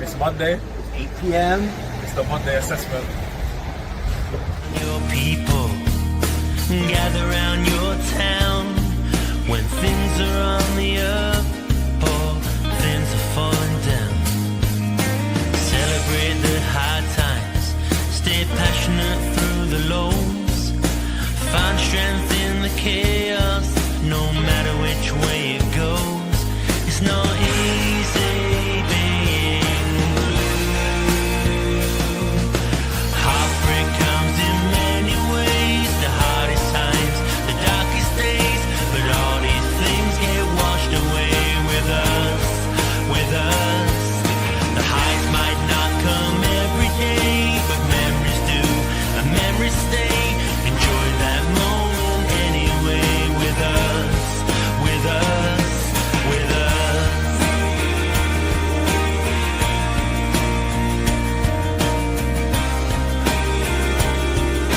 It's Monday, 8 p.m. It's the Monday assessment. Your people gather round your town when things are on the up or things are falling down. Celebrate the hard times, stay passionate through the lows, find strength in the chaos, no matter which way it goes. It's not easy being blue. Heartbreak comes in many ways, the hardest times, the darkest days, but all these things get washed away with us, with us. The highs might not come every day, but memories do, and memories stay. Enjoy that moment anyway with us, with us, with us.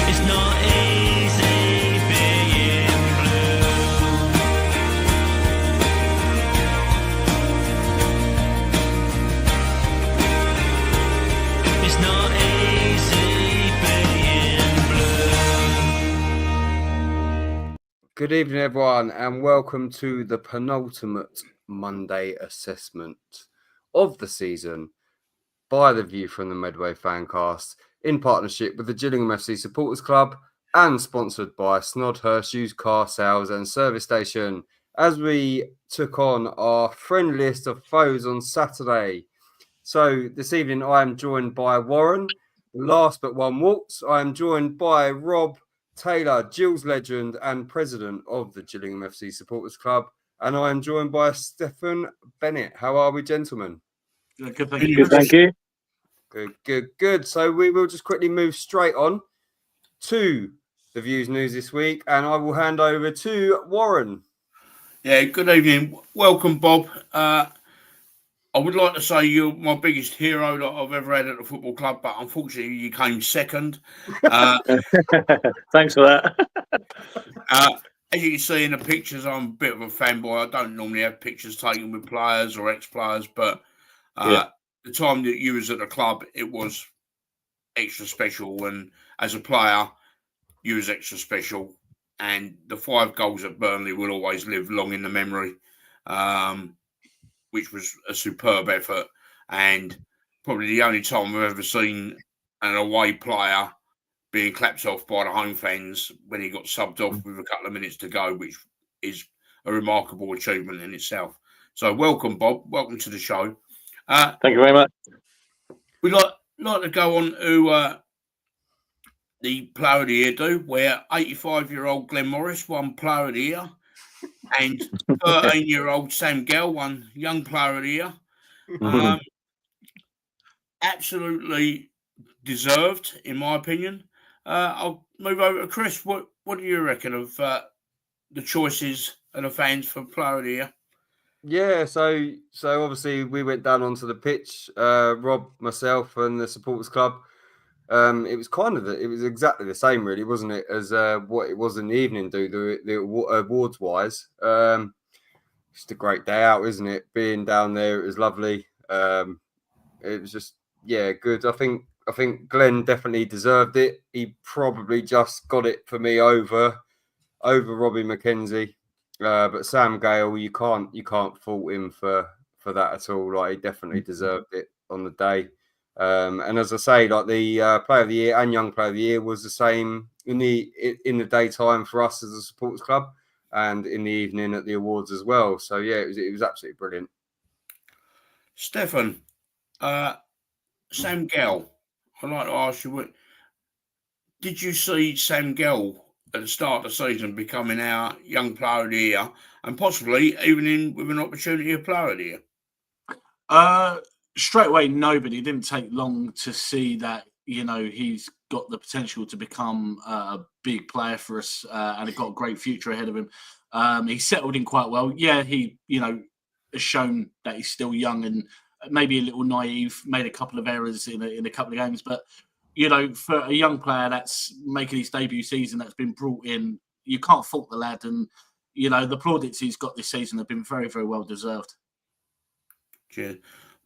It's not easy being blue. It's not easy being blue. Good evening, everyone, and welcome to the penultimate Monday assessment of the season by the View from the Medway Fancast in partnership with the Gillingham FC Supporters Club and sponsored by Snodhurst Used Car Sales and Service Station as we took on our friendliest of foes on Saturday. So this evening I am joined by Warren, last but one walks. I am joined by Rob Taylor, Gills legend and president of the Gillingham FC Supporters Club. And I am joined by Stephen Bennett. How are we, gentlemen? Good, thank you. Good, thank you. Good. So we will just quickly move straight on to the Views news this week. And I will hand over to Warren. Yeah, good evening. Welcome, Bob. I would like to say you're my biggest hero that I've ever had at the football club, but unfortunately you came second. Thanks for that. As you can see in the pictures, I'm a bit of a fanboy. I don't normally have pictures taken with players or ex-players, but the time that you was at the club, it was extra special. And as a player, you was extra special. And the 5 goals at Burnley will always live long in the memory, which was a superb effort. And probably the only time I've ever seen an away player being clapped off by the home fans when he got subbed off with a couple of minutes to go, which is a remarkable achievement in itself. So welcome, Bob. Welcome to the show. Thank you very much. We'd like to go on to the Player of the Year do, where 85-year-old Glenn Morris won Player of the Year and 13-year-old Sam Gell won Young Player of the Year. Absolutely deserved, in my opinion. I'll move over to Chris. What do you reckon of the choices of the fans for Player of the Year? Yeah, so obviously we went down onto the pitch, Rob, myself, and the supporters club. It was exactly the same, really, wasn't it, as what it was in the evening? The awards wise, just a great day out, isn't it? Being down there, it was lovely. It was just good. I think Glenn definitely deserved it. He probably just got it for me over Robbie McKenzie. But Sam Gale, you can't fault him for that at all. Like, he definitely deserved it on the day. And as I say, like, the Player of the Year and Young Player of the Year was the same in the daytime for us as a supporters club, and in the evening at the awards as well. So yeah, it was absolutely brilliant. Stefan, Sam Gell, I'd like to ask you, did you see Sam Gell at the start of the season becoming our Young Player of the Year and possibly even with an opportunity of Player of the Year? Straight away, nobody. It didn't take long to see that, he's got the potential to become a big player for us and got a great future ahead of him. He settled in quite well. Yeah, he, has shown that he's still young and maybe a little naive, made a couple of errors in a couple of games. But, for a young player that's making his debut season, that's been brought in, you can't fault the lad. And, the plaudits he's got this season have been very, very well deserved. Cheers.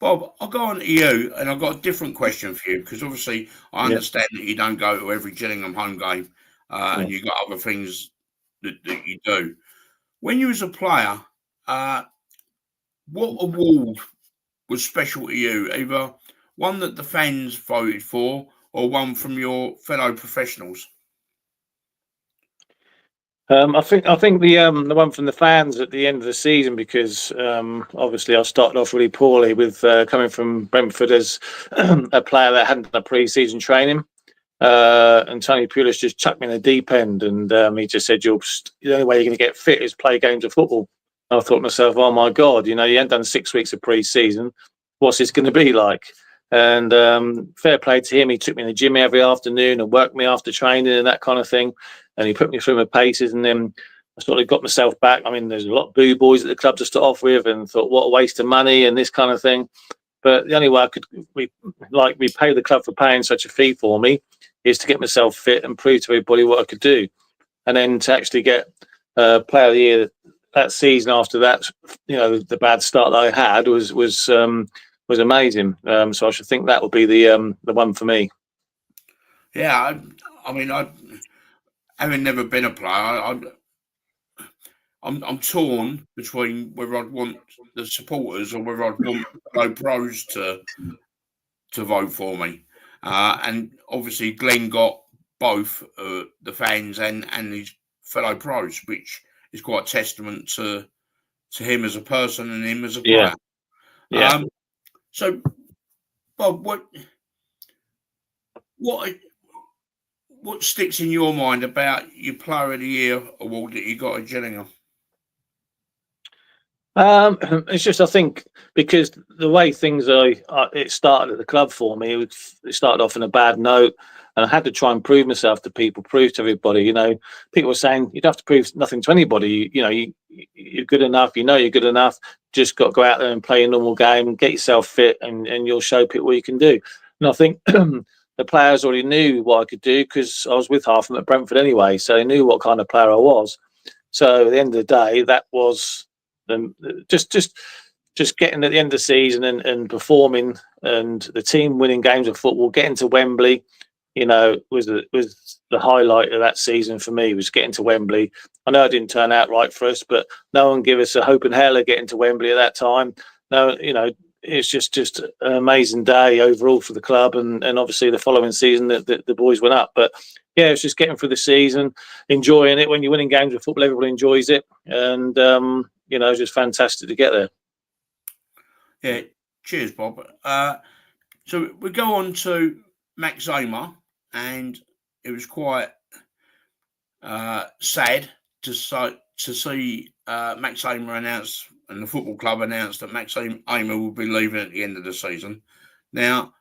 Bob, I'll go on to you, and I've got a different question for you because obviously I understand that you don't go to every Gillingham home game, and you've got other things that you do. When you was a player, what award was special to you? Either one that the fans voted for, or one from your fellow professionals? I think the one from the fans at the end of the season, because obviously I started off really poorly with coming from Brentford as a player that hadn't done a pre-season training, and Tony Pulis just chucked me in the deep end, and he just said, the only way you're going to get fit is play games of football. And I thought to myself, oh my God, you haven't done 6 weeks of pre-season. What's this going to be like? And fair play to him. He took me in the gym every afternoon and worked me after training and that kind of thing. And he put me through my paces, and then I sort of got myself back. I mean, there's a lot of boo boys at the club to start off with, and thought, what a waste of money and this kind of thing. But the only way I could repay the club for paying such a fee for me is to get myself fit and prove to everybody what I could do. And then to actually get Player of the Year that season after that, the bad start that I had was amazing. So I should think that would be the one for me. Yeah, I mean, having never been a player, I'm torn between whether I'd want the supporters or whether I'd want fellow pros to vote for me. And obviously, Glenn got both the fans and his fellow pros, which is quite a testament to him as a person and him as a player. Yeah. So, Bob, what sticks in your mind about your Player of the Year award that you got at Gillingham? It's just, I think, because the way things it started at the club for me, it started off on a bad note, and I had to try and prove myself to people, prove to everybody. People were saying you don't have to prove nothing to anybody. You're good enough. You're good enough. Just got to go out there and play a normal game and get yourself fit, and you'll show people what you can do. And I think the players already knew what I could do because I was with half of them at Brentford anyway, so they knew what kind of player I was. So at the end of the day, that was just getting at the end of the season and performing, and the team winning games of football, getting to Wembley, was the highlight of that season for me, was getting to Wembley. I know it didn't turn out right for us, but no one gave us a hope in hell of getting to Wembley at that time. No, it's just an amazing day overall for the club, and obviously the following season that the boys went up. But yeah, it's just getting through the season, enjoying it. When you're winning games of football, everybody enjoys it, and it's just fantastic to get there. Yeah, cheers, Bob. So we go on to Max Ehmer, and it was quite sad to see Max Ehmer announce, and the football club announced that Max Ehmer will be leaving at the end of the season. Now,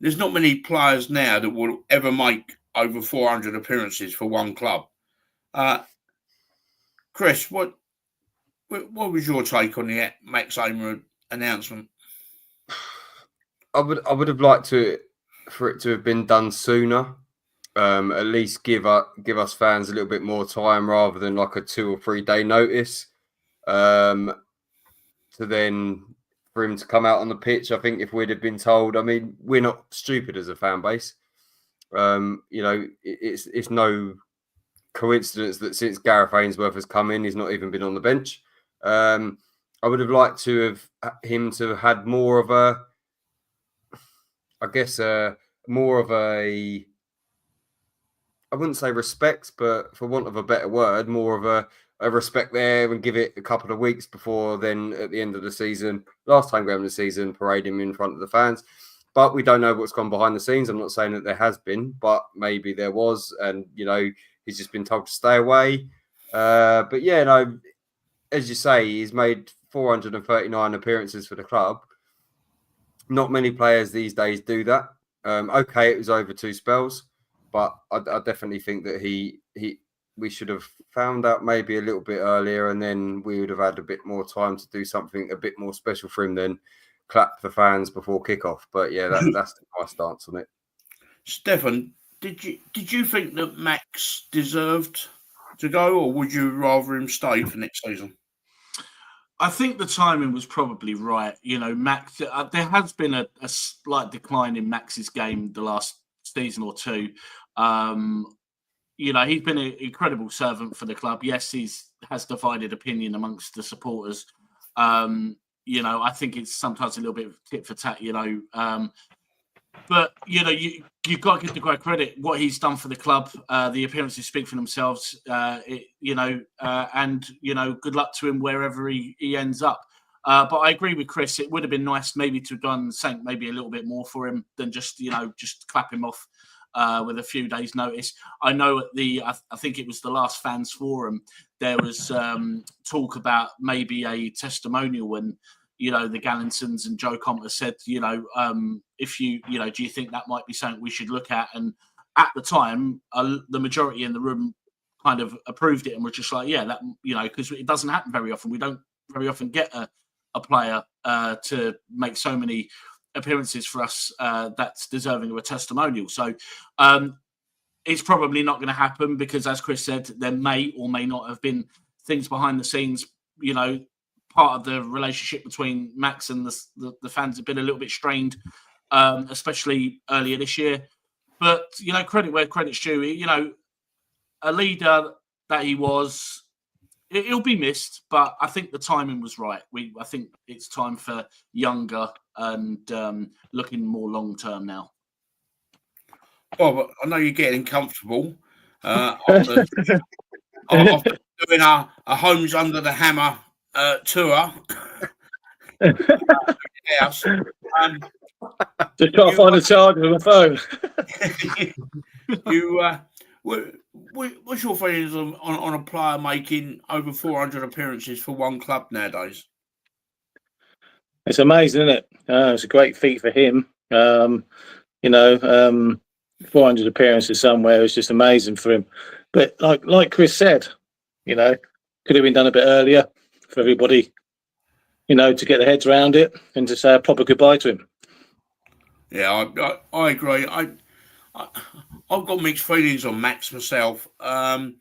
there's not many players now that will ever make over 400 appearances for one club. Chris, what was your take on the Max Ehmer announcement? I would have liked for it to have been done sooner. At least give us fans a little bit more time rather than like a 2 or 3 day notice. To then for him to come out on the pitch, I think if we'd have been told, I mean, we're not stupid as a fan base. It's no coincidence that since Gareth Ainsworth has come in, he's not even been on the bench. I would have liked to have him to had more of a, I guess, more of a, I wouldn't say respect, but for want of a better word, more of a respect there, and give it a couple of weeks before then at the end of the season, last time going the season, parade him in front of the fans. But we don't know what's gone behind the scenes. I'm not saying that there has been, but maybe there was, and he's just been told to stay away. But yeah, no, as you say, he's made 439 appearances for the club. Not many players these days do that. Okay, it was over 2 spells, but I definitely think that we should have found out maybe a little bit earlier, and then we would have had a bit more time to do something a bit more special for him than clap the fans before kickoff. But yeah, that's my stance on it. Stefan, did you think that Max deserved to go, or would you rather him stay for next season? I think the timing was probably right. You know, Max. There has been a slight decline in Max's game the last season or two. You know, he's been an incredible servant for the club. Yes, has divided opinion amongst the supporters. You know, I think it's sometimes a little bit tit for tat. You know, but you know, you've got to give the guy credit. What he's done for the club, the appearances speak for themselves. You know, and you know, good luck to him wherever he ends up. But I agree with Chris. It would have been nice maybe to have done something maybe a little bit more for him than just just clap him off with a few days' notice. I know at I think it was the last fans forum, there was talk about maybe a testimonial when, you know, the Gallantons and Joe Compter said, you know, if do you think that might be something we should look at? And at the time, the majority in the room kind of approved it and were just like, yeah, that, you know, because it doesn't happen very often. We don't very often get a player to make so many appearances for us that's deserving of a testimonial. So it's probably not going to happen because, as Chris said, there may or may not have been things behind the scenes. You know, part of the relationship between Max and the fans have been a little bit strained, especially earlier this year. But, you know, credit where credit's due. You know, a leader that he was, he'll be missed, but I think the timing was right. I think it's time for younger and looking more long-term now. Bob, I know you're getting comfortable after doing a Homes Under the Hammer tour. Yes. Just try to find a charger on the phone. What's your feelings on a player making over 400 appearances for one club nowadays? It's amazing, isn't it? It's a great feat for him. 400 appearances somewhere is just amazing for him. But like Chris said, you know, could have been done a bit earlier for everybody, you know, to get their heads around it and to say a proper goodbye to him. Yeah, I agree. I've got mixed feelings on Max myself. I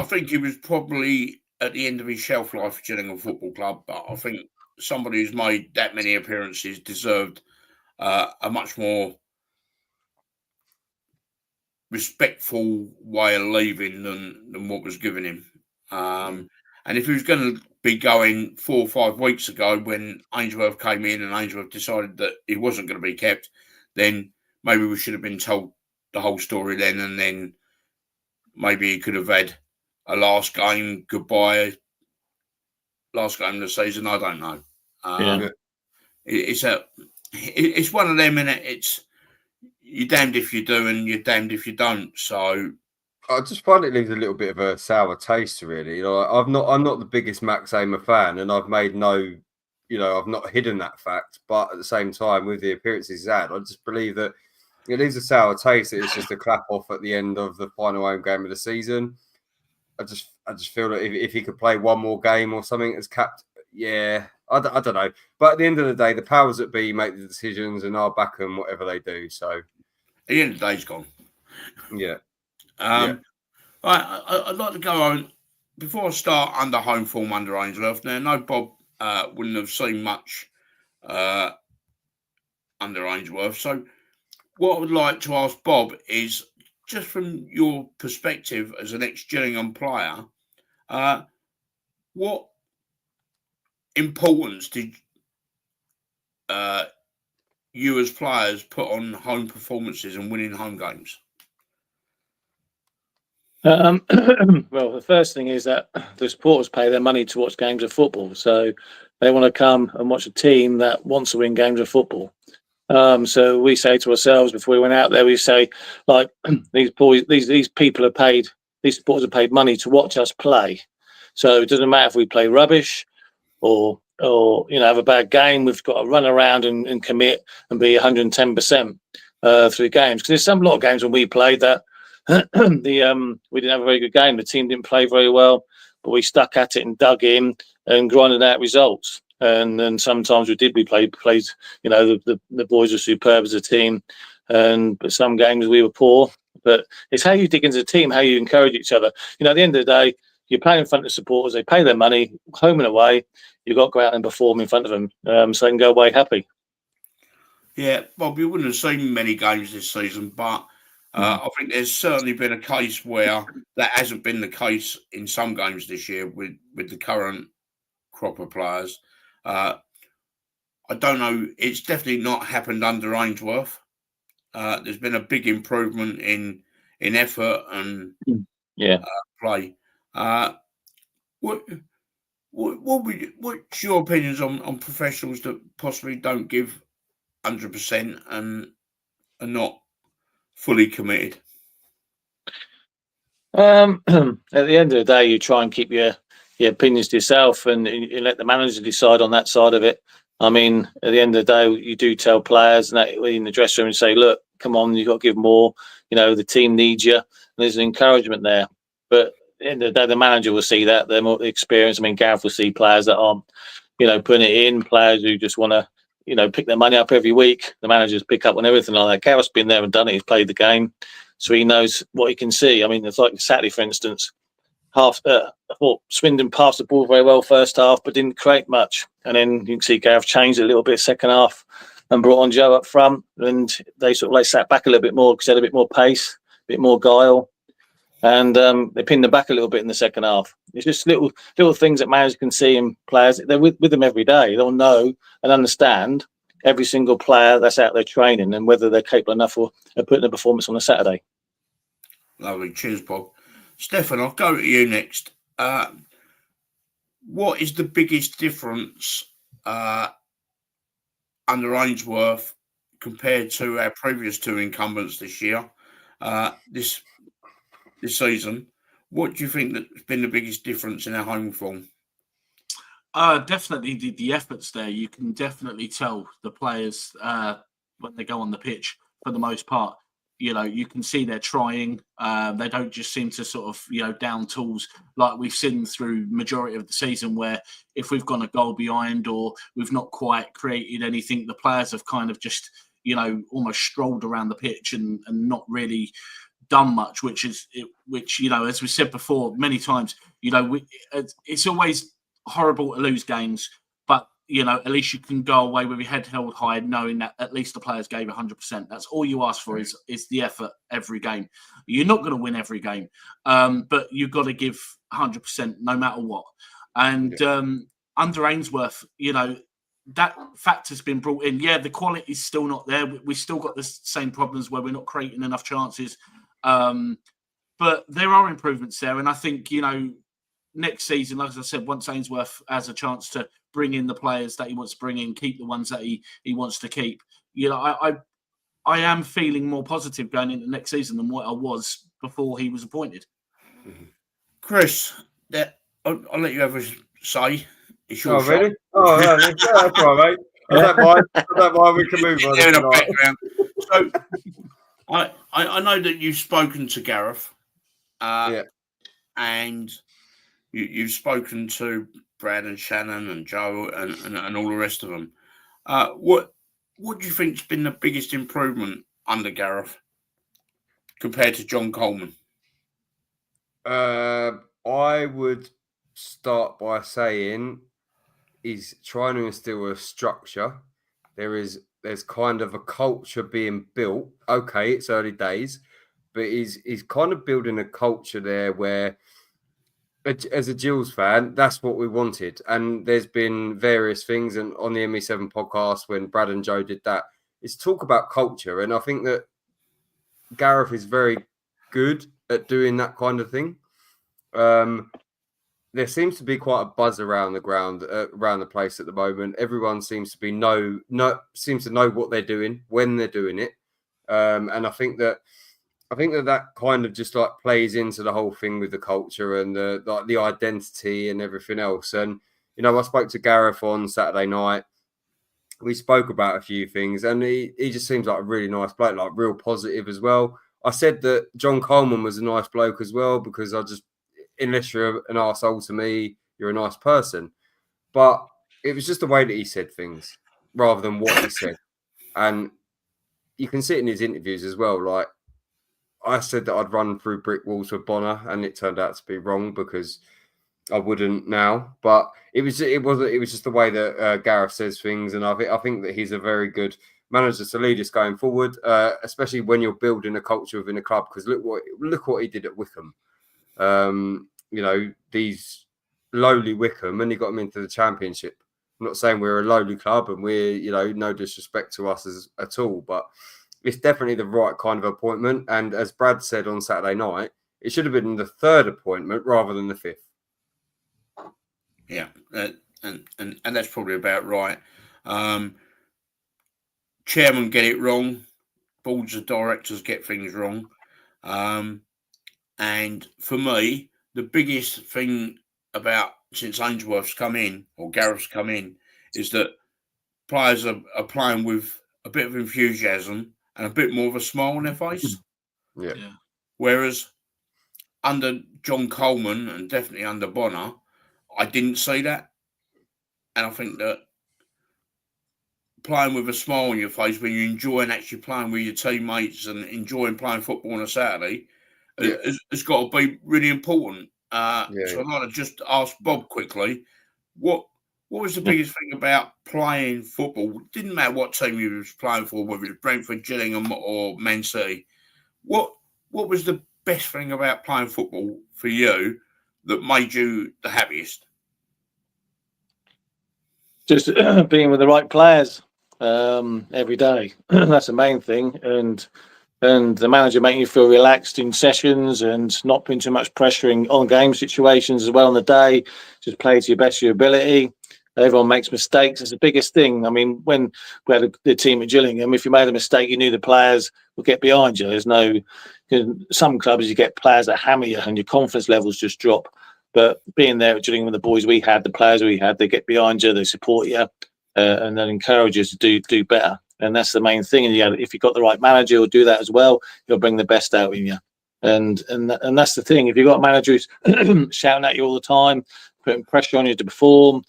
think he was probably at the end of his shelf life for Gillingham Football Club, but I think somebody who's made that many appearances deserved a much more respectful way of leaving than what was given him. And if he was going to be going 4 or 5 weeks ago when Ainsworth came in and Ainsworth decided that he wasn't going to be kept, then maybe we should have been told the whole story then, and then maybe he could have had a last game goodbye, last game of the season. I don't know. It's one of them, and it's you're damned if you do and you're damned if you don't. So I just find it leaves a little bit of a sour taste, really. You know, I'm not the biggest Max Ehmer fan, and I've made I've not hidden that fact. But at the same time, with the appearances he's had, I just believe that it leaves a sour taste. That it's just a clap off at the end of the final home game of the season. I just feel that if he could play one more game or something as capped, yeah, I don't know. But at the end of the day, the powers that be make the decisions, and I'll back them whatever they do. So at the end of the day, he's gone. Yeah. I'd like to go on before I start under home form under Ainsworth. Now, no, Bob wouldn't have seen much under Ainsworth. So, what I would like to ask Bob is, just from your perspective as an ex-Gillingham player, what importance did you as players put on home performances and winning home games? Well, the first thing is that the supporters pay their money to watch games of football, so they want to come and watch a team that wants to win games of football. So we say to ourselves before we went out there, we say, like, these people are paid, these supporters are paid money to watch us play. So it doesn't matter if we play rubbish or have a bad game. We've got to run around and commit and be 110% through games. Because there's a lot of games when we played that we didn't have a very good game. The team didn't play very well, but we stuck at it and dug in and grinded out results. And then sometimes we played. The boys were superb as a team, but some games we were poor. But it's how you dig into the team, how you encourage each other. At the end of the day, you're playing in front of supporters. They pay their money, home and away. You've got to go out and perform in front of them, so they can go away happy. Yeah, Bob, you wouldn't have seen many games this season, but I think there's certainly been a case where that hasn't been the case in some games this year with the current crop of players. I don't know. It's definitely not happened under Ainsworth. There's been a big improvement in effort and play. What's your opinions on professionals that possibly don't give 100% and are not fully committed? At the end of the day, you try and keep your opinions to yourself, and you let the manager decide on that side of it. I mean, at the end of the day, you do tell players and that in the dressing room and say, "Look, come on, you've got to give more. You know, the team needs you." And there's an encouragement there. But at the end of the day, the manager will see that. They're more experienced. I mean, Gareth will see players that aren't, putting it in. Players who just want to, pick their money up every week. The managers pick up on everything like that. Gareth's been there and done it. He's played the game, so he knows what he can see. I mean, it's like Saturday, for instance. I thought Swindon passed the ball very well first half, but didn't create much. And then you can see Gareth changed a little bit second half and brought on Joe up front. And they sat back a little bit more because they had a bit more pace, a bit more guile. And they pinned them back a little bit in the second half. It's just little things that managers can see in players. They're with them every day. They'll know and understand every single player that's out there training and whether they're capable enough of putting a performance on a Saturday. Lovely. Cheers, Bob. Stefan, I'll go to you next. What is the biggest difference under Ainsworth compared to our previous two incumbents this year, this season? What do you think that's been the biggest difference in our home form? Definitely the efforts there. You can definitely tell the players when they go on the pitch, for the most part. You can see they're trying. They don't just seem to sort of, down tools like we've seen through majority of the season, where if we've gone a goal behind or we've not quite created anything, the players have kind of just, almost strolled around the pitch and not really done much, which, as we said before many times, it's always horrible to lose games, but at least you can go away with your head held high, knowing that at least the players gave 100%. That's all you ask for is the effort every game. You're not going to win every game, but you've got to give 100% no matter what. And under Ainsworth, that factor's been brought in. Yeah, the quality's still not there. We still got the same problems where we're not creating enough chances. But there are improvements there. And I think, next season, like I said, once Ainsworth has a chance to bring in the players that he wants to bring in, keep the ones that he wants to keep, I am feeling more positive going into next season than what I was before he was appointed. Chris, I'll let you have a say. It's your shot. Really? Oh, yeah, that's all right, mate. I don't mind. We can move on. In the background. So, I know that you've spoken to Gareth, and you've spoken to Brad and Shannon and Joe and all the rest of them. What do you think's been the biggest improvement under Gareth compared to John Coleman? I would start by saying he's trying to instill a structure. There's kind of a culture being built. Okay, it's early days, but he's kind of building a culture there where, as a Gills fan, that's what we wanted. And there's been various things, and on the ME7 podcast when Brad and Joe did that, it's talk about culture. And I think that Gareth is very good at doing that kind of thing. There seems to be quite a buzz around the ground, around the place at the moment. Everyone seems to be seems to know what they're doing when they're doing it, and I think that kind of just like plays into the whole thing with the culture and the identity and everything else. And I spoke to Gareth on Saturday night. We spoke about a few things, and he just seems like a really nice bloke, like real positive as well. I said that John Coleman was a nice bloke as well because unless you're an arsehole to me, you're a nice person. But it was just the way that he said things rather than what he said. And you can see it in his interviews as well. Like, I said that I'd run through brick walls with Bonner, and it turned out to be wrong because I wouldn't now, but it was just the way that Gareth says things, and I think that he's a very good manager to lead us going forward, especially when you're building a culture within a club. Because look what he did at Wickham. These lowly Wickham, and he got them into the Championship. I'm not saying we're a lowly club, and we're no disrespect to us at all, but it's definitely the right kind of appointment. And as Brad said on Saturday night, it should have been the third appointment rather than the fifth. Yeah, and that's probably about right. Chairman get it wrong. Boards of directors get things wrong. And for me, the biggest thing about since Ainsworth's come in or Gareth's come in is that players are playing with a bit of enthusiasm and a bit more of a smile on their face. Yeah. Whereas under John Coleman and definitely under Bonner, I didn't see that. And I think that playing with a smile on your face when you're enjoying actually playing with your teammates and enjoying playing football on a Saturday has got to be really important. So I'd like to just ask Bob quickly, what was the biggest thing about playing football? It didn't matter what team you was playing for, whether it was Brentford, Gillingham or Man City. What was the best thing about playing football for you that made you the happiest? Just being with the right players every day. That's the main thing. And the manager making you feel relaxed in sessions and not putting too much pressure on game situations as well on the day. Just play to your best of your ability. Everyone makes mistakes. It's the biggest thing. I mean, when we had the team at Gillingham, if you made a mistake, you knew the players would get behind you. There's no... Some clubs, you get players that hammer you and your confidence levels just drop. But being there at Gillingham with the boys we had, the players we had, they get behind you, they support you, and then encourage you to do better. And that's the main thing. And if you've got the right manager who'll do that as well, he'll bring the best out in you. And that's the thing. If you've got a manager who's shouting at you all the time, putting pressure on you to perform,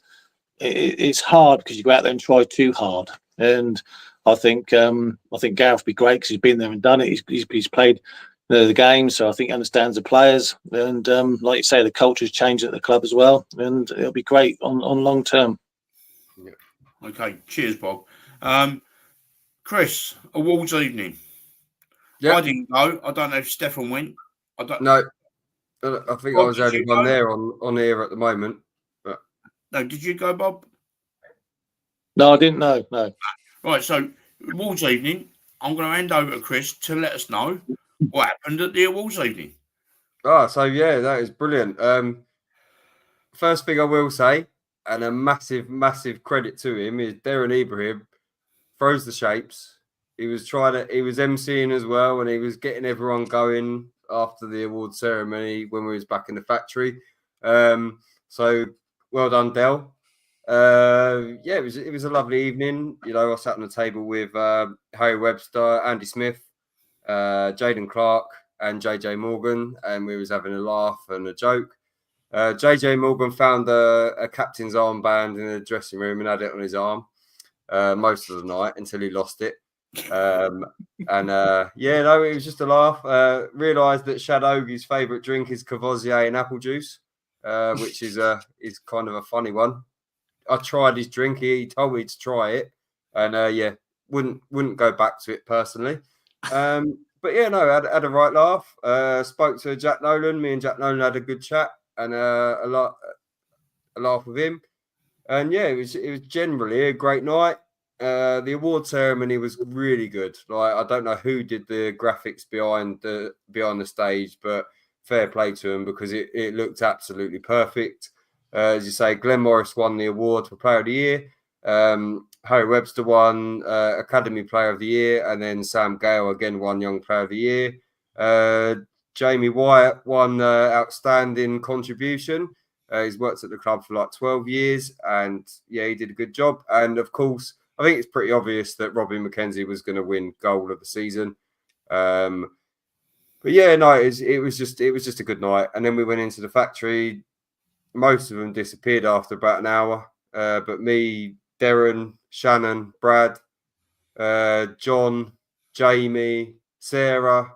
it's hard because you go out there and try too hard. And I think Gareth would be great because he's been there and done it. He's played the game, so I think he understands the players. And like you say, the culture's changed at the club as well, and it'll be great on long term. Yeah. Okay, cheers, Bob. Chris, awards evening. I didn't go. I don't know if Stefan went. No, I think Bob, I was the only one there on here at the moment. But... No, did you go, Bob? No, I didn't know. No. Right, so awards evening. I'm going to hand over to Chris to let us know what happened at the awards evening. So that is brilliant. First thing I will say, and a massive, massive credit to him, is Darren Ibrahim throws the shapes. He was emceeing as well, and he was getting everyone going after the award ceremony when we was back in the factory. So well done, Del. It was a lovely evening. I sat on the table with Harry Webster, Andy Smith, Jaden Clark, and JJ Morgan, and we was having a laugh and a joke. JJ Morgan found a captain's armband in the dressing room and had it on his arm most of the night until he lost it. It was just a laugh. Realised that Shad Ogie's favourite drink is Cavoisier and apple juice, which is kind of a funny one. I tried his drink. He told me to try it, and wouldn't go back to it personally. But had a right laugh. Spoke to Jack Nolan. Me and Jack Nolan had a good chat and a laugh with him. And it was generally a great night. The award ceremony was really good. Like, I don't know who did the graphics behind the stage, but fair play to him because it looked absolutely perfect. As you say, Glenn Morris won the award for Player of the Year. Harry Webster won Academy Player of the Year, and then Sam Gale again won Young Player of the Year. Jamie Wyatt won Outstanding Contribution. He's worked at the club for like 12 years, and he did a good job. And of course, I think it's pretty obvious that Robbie McKenzie was going to win goal of the season. It was just a good night. And then we went into the factory. Most of them disappeared after about an hour. But me, Darren, Shannon, Brad, John, Jamie, Sarah,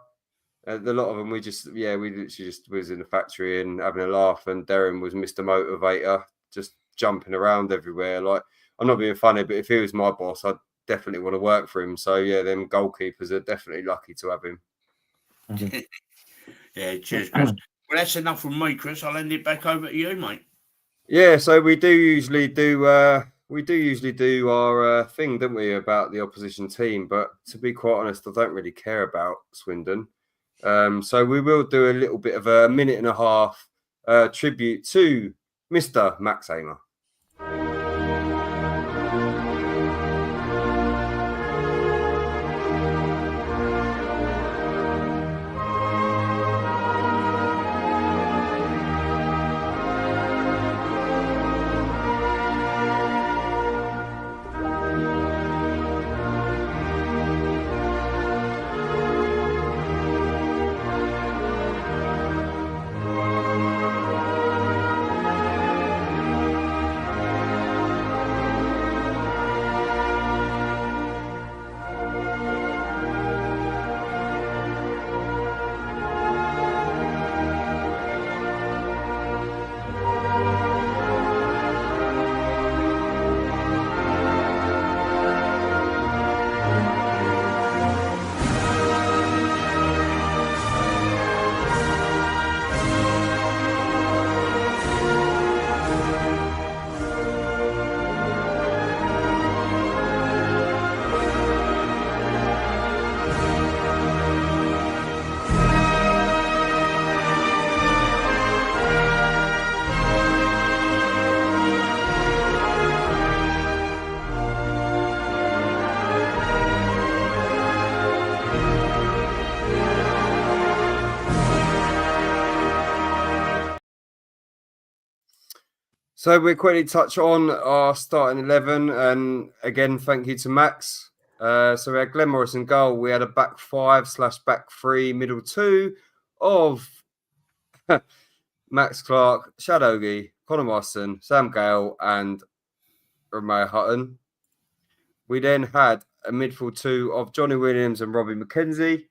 The lot of them, we literally just was in the factory and having a laugh, and Darren was Mr. Motivator, just jumping around everywhere. Like, I'm not being funny, but if he was my boss, I'd definitely want to work for him. So yeah, them goalkeepers are definitely lucky to have him. Yeah, cheers, Chris. Well, that's enough from me, Chris. I'll hand it back over to you, mate. Yeah, so we do usually do our thing, don't we, about the opposition team? But to be quite honest, I don't really care about Swindon. So we will do a little bit of a minute and a half tribute to Mr. Max Ehmer. So we'll quickly touch on our starting 11, and again, thank you to Max. So we had Glenn Morris in goal. We had a back 5/back 3, middle 2 of Max Clark, Shadogi, Conor Marston, Sam Gale, and Romeo Hutton. We then had a midfield 2 of Johnny Williams and Robbie McKenzie.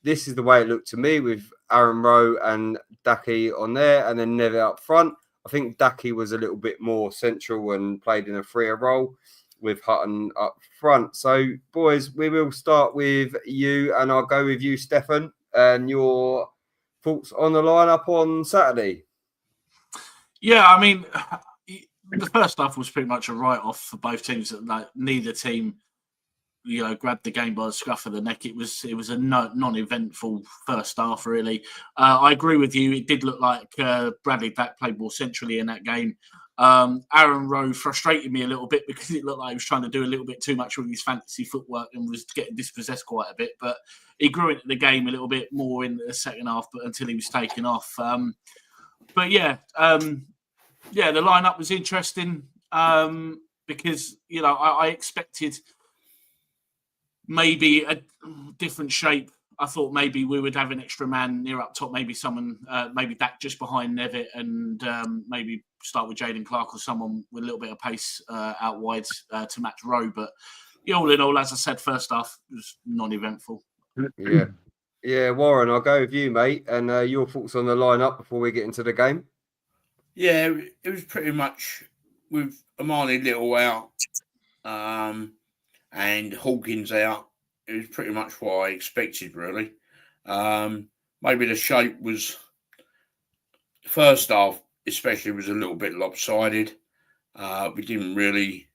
This is the way it looked to me, with Aaron Rowe and Daki on there, and then Nevitt up front. I think Daki was a little bit more central and played in a freer role, with Hutton up front. So, boys, we will start with you, and I'll go with you, Stefan, and your thoughts on the lineup on Saturday. Yeah, I mean, the first half was pretty much a write-off for both teams. Like, neither team, grabbed the game by the scruff of the neck. It was a non-eventful first half, really. I agree with you. It did look like Bradley Dack played more centrally in that game. Aaron Rowe frustrated me a little bit because it looked like he was trying to do a little bit too much with his fantasy footwork and was getting dispossessed quite a bit. But he grew into the game a little bit more in the second half, but until he was taken off. The lineup was interesting because I expected maybe a different shape. I thought maybe we would have an extra man near up top, maybe someone, maybe Dak just behind Nevitt, and maybe start with Jaden Clark or someone with a little bit of pace out wide to match Rowe. But all in all, as I said, first half was non-eventful. Yeah, Warren, I'll go with you, mate, and your thoughts on the lineup before we get into the game. Yeah, it was pretty much with Amani Little out and Hawkins out. It was pretty much what I expected, really. Maybe the shape was, first half especially, was a little bit lopsided. We didn't really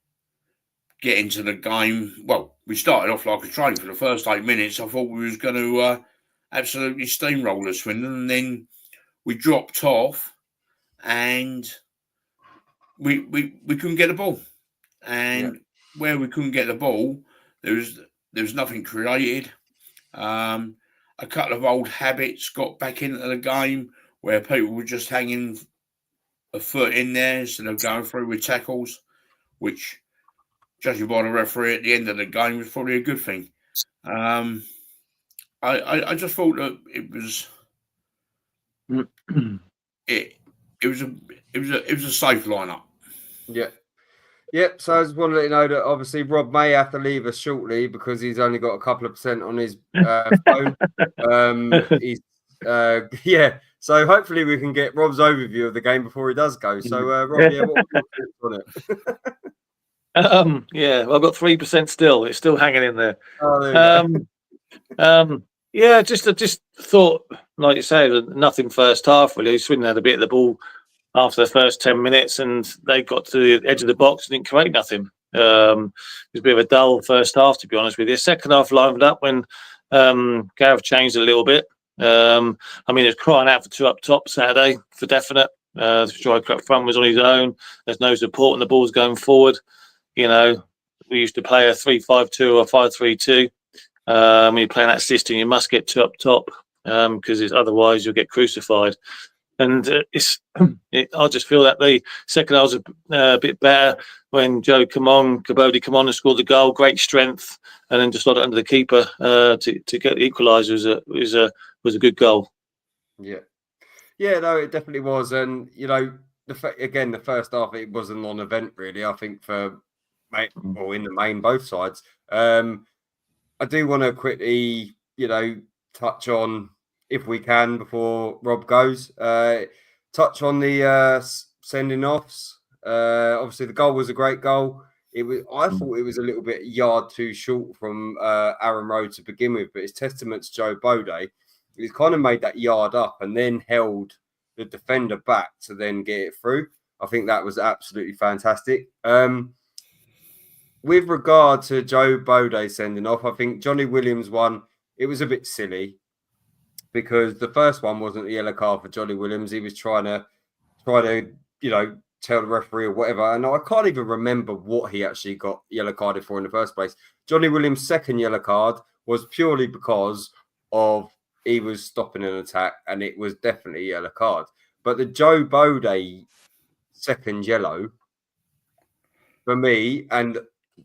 get into the game. Well, we started off like a train for the first 8 minutes. I thought we was going to absolutely steamroll Swindon, and then we dropped off and we couldn't get the ball. And where we couldn't get the ball, there was nothing created. A couple of old habits got back into the game where people were just hanging a foot in there instead of going through with tackles, which, judging by the referee at the end of the game, was probably a good thing. I just thought that it was it was a safe lineup. Yeah, Yep. So I just want to let you know that obviously Rob may have to leave us shortly because he's only got a couple of percent on his phone. He's yeah. So hopefully we can get Rob's overview of the game before he does go. So Rob, yeah, what were your thoughts on it? Yeah, well, I've got 3% still. It's still hanging in there. Oh, there you go. Yeah, just thought, like you say, nothing first half really. Swindon had a bit of the ball after the first 10 minutes, and they got to the edge of the box and didn't create nothing. It was a bit of a dull first half, to be honest with you. Second half livened up when Gareth changed a little bit. I mean, it's crying out for two up top Saturday for definite. The striker up front was on his own. There's no support, and the ball's going forward. You know, we used to play a 3-5-2 or 5-3-2. When you're playing that system, you must get two up top because otherwise you'll get crucified. And I just feel that the second half was a bit better when Kabodi come on and scored the goal. Great strength, and then just got it under the keeper to get the equaliser was a good goal. Yeah, no, it definitely was, and you know, the first half it was a non-event really. I think in the main both sides. I do want to quickly, touch on, if we can, before Rob goes, touch on the sending offs. Obviously, the goal was a great goal. I thought it was a little bit yard too short from Aaron Rowe to begin with, but it's testament to Joe Bode. He's kind of made that yard up and then held the defender back to then get it through. I think that was absolutely fantastic. With regard to Joe Bode sending off, I think Johnny Williams one, it was a bit silly because the first one wasn't a yellow card for Johnny Williams. He was trying to, tell the referee or whatever. And I can't even remember what he actually got yellow carded for in the first place. Johnny Williams' second yellow card was purely because of he was stopping an attack, and it was definitely a yellow card. But the Joe Bode second yellow, for me, and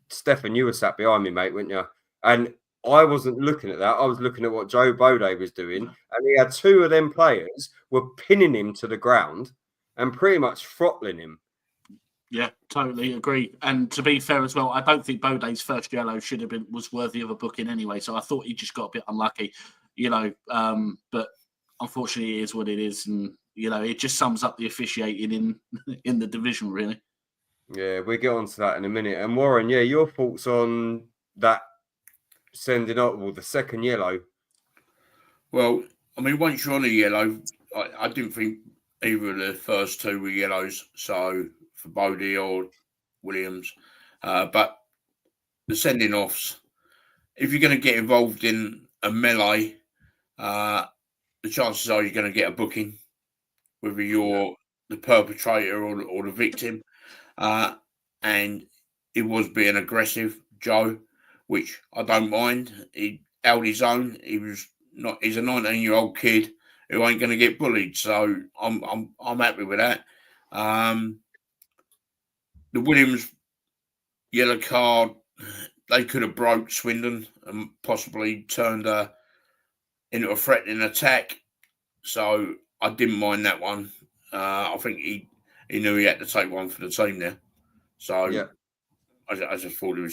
Stefan, you were sat behind me, mate, weren't you? And I wasn't looking at that. I was looking at what Joe Bode was doing. And he had two of them players were pinning him to the ground and pretty much throttling him. Yeah, totally agree. And to be fair as well, I don't think Bode's first yellow was worthy of a booking anyway. So I thought he just got a bit unlucky, but unfortunately it is what it is. And, it just sums up the officiating in the division, really. Yeah, we'll get on to that in a minute. And Warren, your thoughts on that sending up, the second yellow? Well, I mean, once you're on a yellow, I didn't think either of the first two were yellows. So for Bode or Williams, but the sending offs, if you're going to get involved in a melee, the chances are you're going to get a booking, whether you're the perpetrator or the victim. And it was being aggressive, Joe, which I don't mind. He held his own. He's a 19-year-old kid who ain't going to get bullied. So I'm happy with that. The Williams yellow card, they could have broke Swindon and possibly turned into a threatening attack. So I didn't mind that one. I think he knew he had to take one for the team there. So yeah. I just thought it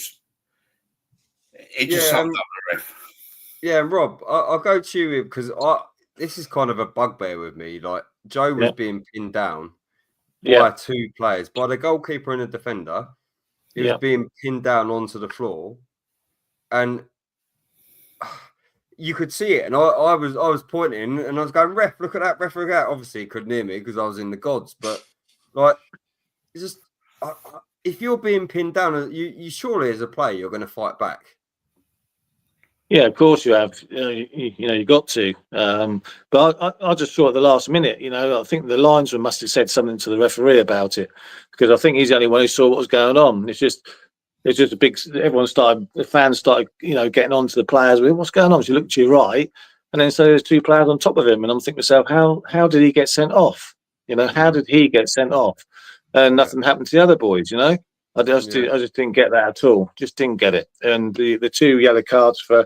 just summed up the ref. Yeah, Rob, I'll go to you because this is kind of a bugbear with me. Like, Joe was being pinned down by two players, by the goalkeeper and the defender. He was being pinned down onto the floor, and you could see it. And I was pointing and I was going, ref, look at that, ref, look at that. Obviously, he couldn't hear me because I was in the gods, but like, it's just if you're being pinned down, you surely as a player you're going to fight back. Yeah, of course you have. You got to. But I just saw at the last minute. I think the linesman must have said something to the referee about it because I think he's the only one who saw what was going on. It's just a big. The fans started, getting on to the players. What's going on? So you look to your right, and then so there's two players on top of him, and I'm thinking to myself, how did he get sent off? How did he get sent off? And nothing happened to the other boys. I just didn't get that at all. Just didn't get it. And the two yellow cards for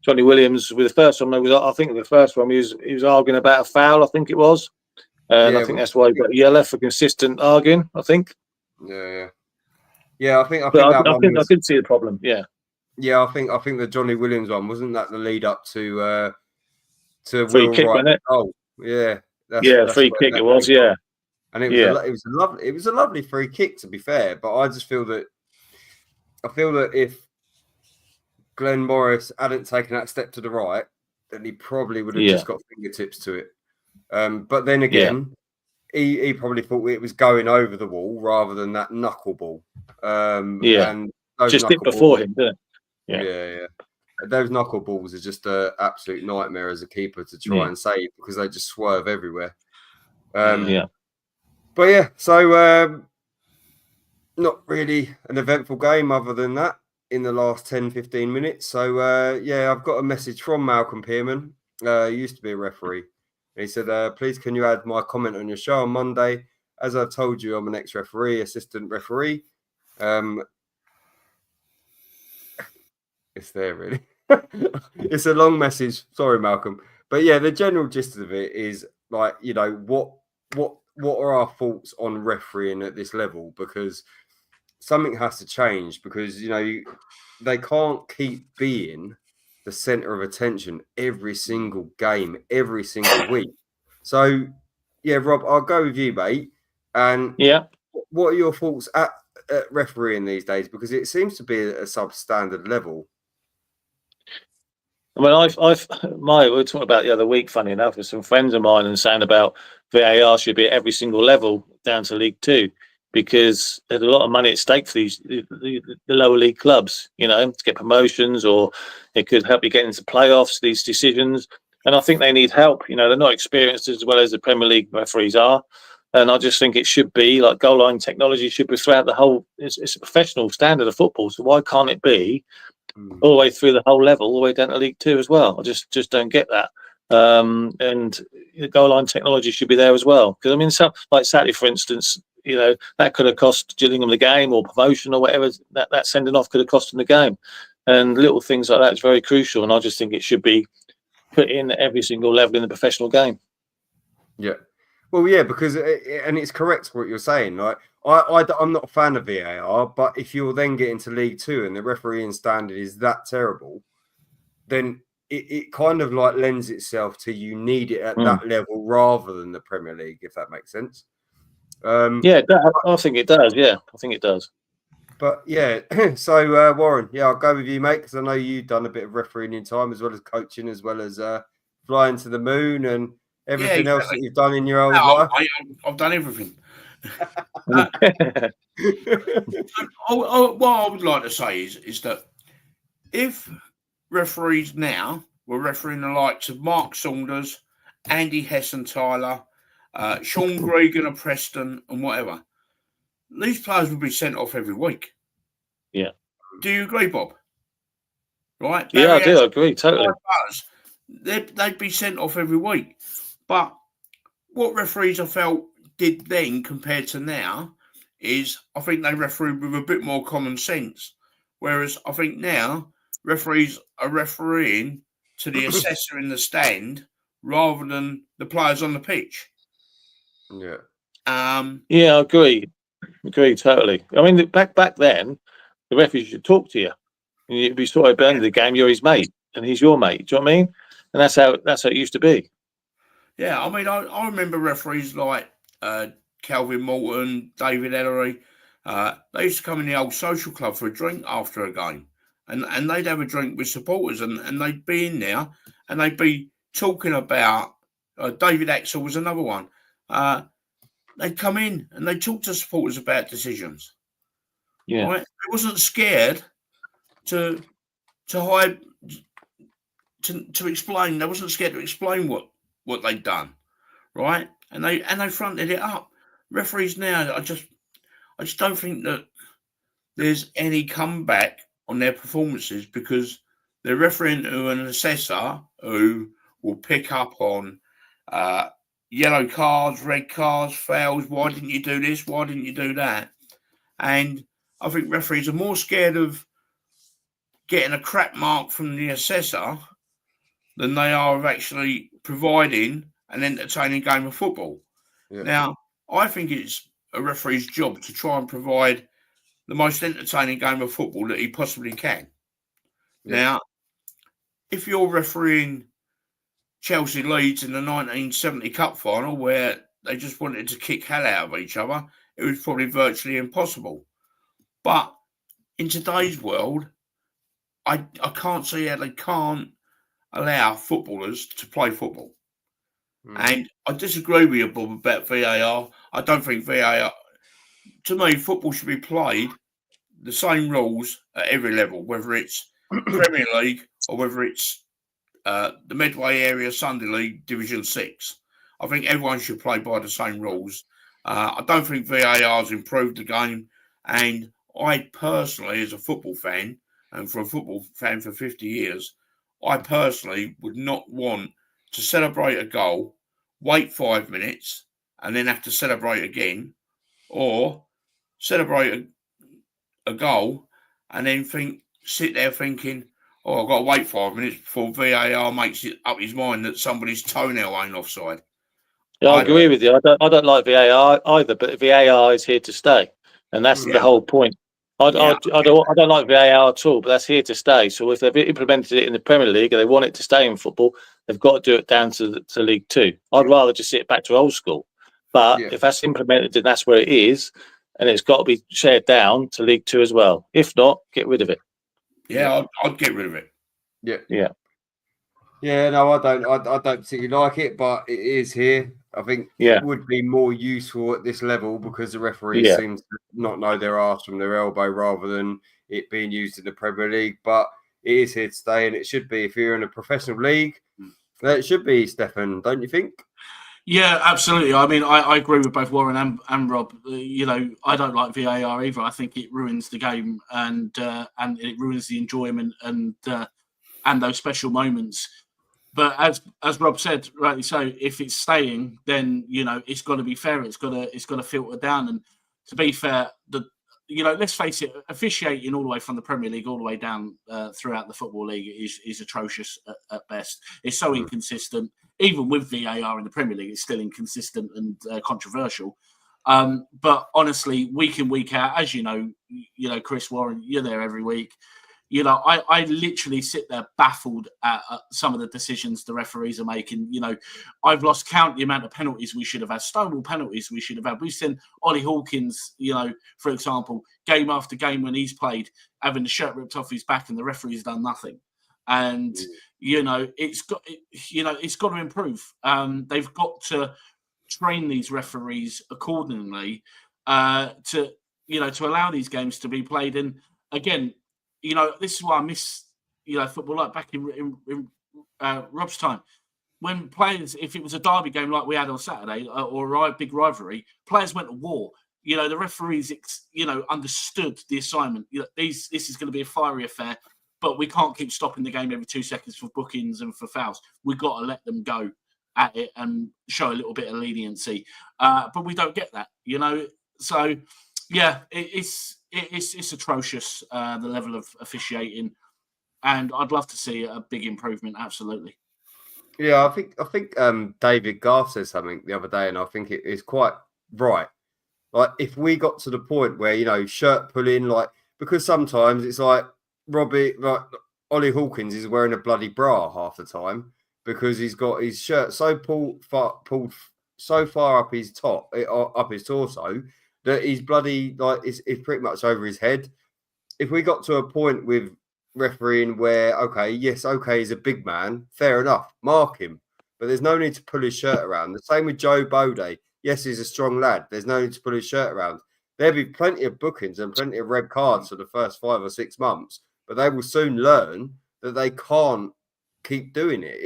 Johnny Williams with the first one, I think the first one he was arguing about a foul. I think it was, and I think that's why he got yellow for consistent arguing. I think. Yeah. Yeah, I think But that I one could, I was. could see the problem. Yeah, Yeah, I think the Johnny Williams one wasn't that the lead up to free Will kick, Wright. wasn't it? Oh, yeah, Yeah, that's free where kick that it was. came from. Yeah, And it was yeah, it was a lovely free kick, to be fair. But I just feel that if Glenn Morris hadn't taken that step to the right, then he probably would have yeah, just got fingertips to it. But then yeah. again, he probably thought it was going over the wall rather than that knuckleball. Yeah. And those Just hit knuckleballs, before him, didn't it? Yeah. yeah. Those knuckleballs are just an absolute nightmare as a keeper to try and save because they just swerve everywhere. Yeah. But yeah, so not really an eventful game other than that in the last 10-15 minutes. So yeah, I've got a message from Malcolm Pearman. He used to be a referee. He said, please can you add my comment on your show on Monday? As I've told you, I'm an ex-referee, assistant referee. It's there really. It's a long message. Sorry, Malcolm. But yeah, the general gist of it is like, you know, what are our thoughts on refereeing at this level? Because something has to change because, you know, they can't keep being the center of attention every single game, every single week. So yeah, Rob, I'll go with you, mate. And Yeah. what are your thoughts at refereeing these days? Because it seems to be a substandard level. I mean, we were talking about the other week, funny enough, with some friends of mine and saying about VAR should be at every single level down to League Two because there's a lot of money at stake for the lower league clubs, you know, to get promotions or it could help you get into playoffs, these decisions. And I think they need help. You know, they're not experienced as well as the Premier League referees are. And I just think it should be like goal line technology should be throughout the whole. It's a professional standard of football. So why can't it be all the way through the whole level, all the way down to League Two as well? I just don't get that. And the goal line technology should be there as well. Because I mean, some like Saturday, for instance, you know that could have cost Gillingham the game or promotion or whatever. That sending off could have cost them the game. And little things like that is very crucial. And I just think it should be put in at every single level in the professional game. Yeah. Well, yeah, because and it's correct what you're saying. Like, I'm not a fan of VAR, but if you're then getting to League Two and the refereeing standard is that terrible, then it kind of like lends itself to you need it at that level rather than the Premier League, if that makes sense. Yeah, I think it does. Yeah, I think it does. But yeah, so Warren, yeah, I'll go with you, mate, because I know you've done a bit of refereeing in time as well as coaching, as well as flying to the moon and everything else that you've done in your old life. I've done everything. What I would like to say is that if referees now were refereeing the likes of Mark Saunders, Andy Hesson-Tyler, Sean Gregan of Preston, and whatever, these players would be sent off every week. Yeah. Do you agree, Bob? Right? Yeah, I do. I agree totally. They'd be sent off every week. But what referees I felt did then compared to now is I think they refereed with a bit more common sense. Whereas I think now referees are refereeing to the assessor in the stand rather than the players on the pitch. Yeah. Yeah, I agree. Agree totally. I mean, back then, the referee should talk to you. And you'd be sort of at the end of the game, you're his mate, and he's your mate. Do you know what I mean? And that's how it used to be. Yeah, I mean, I remember referees like Calvin Morton, David Ellery. They used to come in the old social club for a drink after a game, and they'd have a drink with supporters, and they'd be in there, and they'd be talking about. David Axel was another one. They'd come in and they'd talk to supporters about decisions. Yeah, right? They wasn't scared to hide to explain. They wasn't scared to explain what they'd done, right? And they fronted it up. Referees now, I just don't think that there's any comeback on their performances because they're refereeing to an assessor who will pick up on yellow cards, red cards, fouls. Why didn't you do this? Why didn't you do that? And I think referees are more scared of getting a crap mark from the assessor than they are of actually providing an entertaining game of football. Yeah. Now, I think it's a referee's job to try and provide the most entertaining game of football that he possibly can. Yeah. Now, if you're refereeing Chelsea Leeds in the 1970 Cup final where they just wanted to kick hell out of each other, it was probably virtually impossible. But in today's world, I can't see how they can't allow footballers to play football. And I disagree with you, Bob, about VAR. I don't think VAR... To me, football should be played the same rules at every level, whether it's Premier League or whether it's the Medway Area Sunday League Division 6. I think everyone should play by the same rules. I don't think VAR has improved the game. And I personally, as a football fan, and for a football fan for 50 years, I personally would not want to celebrate a goal, wait 5 minutes, and then have to celebrate again, or celebrate a goal and then sit there thinking, oh, I've got to wait 5 minutes before VAR makes it up his mind that somebody's toenail ain't offside. Yeah, I agree with you. I don't like VAR either, but VAR is here to stay, and that's the whole point. I don't like VAR at all, but that's here to stay. So if they've implemented it in the Premier League and they want it to stay in football, they've got to do it down to League Two. I'd rather just sit back to old school. But if that's implemented and that's where it is, and it's got to be shared down to League Two as well. If not, get rid of it. Yeah, I'd get rid of it. Yeah. No, I don't particularly like it, but it is here. I think it would be more useful at this level because the referee seems to not know their arse from their elbow rather than it being used in the Premier League. But it is here to stay, and it should be. If you're in a professional league, it should be, Stefan, don't you think? Yeah, absolutely. I mean, I agree with both Warren and Rob. I don't like VAR either. I think it ruins the game and it ruins the enjoyment and those special moments. But as Rob said, rightly so, if it's staying, then it's got to be fair. It's got to filter down. And to be fair, let's face it, officiating all the way from the Premier League all the way down throughout the Football League is atrocious at best. It's so inconsistent. Even with VAR in the Premier League, it's still inconsistent and controversial. But honestly, week in, week out, as you know, Chris, Warren, you're there every week. I literally sit there baffled at some of the decisions the referees are making. I've lost count the amount of penalties we should have had, stonewall penalties we should have had. We've seen Ollie Hawkins, for example, game after game when he's played, having the shirt ripped off his back and the referee's done nothing. And, it's got to improve. They've got to train these referees accordingly to allow these games to be played. And again, this is why I miss, football like back in Rob's time. When players, if it was a derby game like we had on Saturday or a big rivalry, players went to war. The referees, understood the assignment. This is going to be a fiery affair, but we can't keep stopping the game every 2 seconds for bookings and for fouls. We've got to let them go at it and show a little bit of leniency. But we don't get that, So, yeah, it's atrocious, the level of officiating, and I'd love to see a big improvement. Absolutely. Yeah, I think David Garth said something the other day, and I think it is quite right. Like if we got to the point where shirt pulling, because sometimes it's like Ollie Hawkins is wearing a bloody bra half the time because he's got his shirt so pulled so far up his torso that he's bloody it's pretty much over his head. If we got to a point with refereeing where he's a big man, fair enough, mark him, but there's no need to pull his shirt around. The same with Joe Bode. Yes, he's a strong lad. There's no need to pull his shirt around. There'll be plenty of bookings and plenty of red cards for the first 5 or 6 months, but they will soon learn that they can't keep doing it.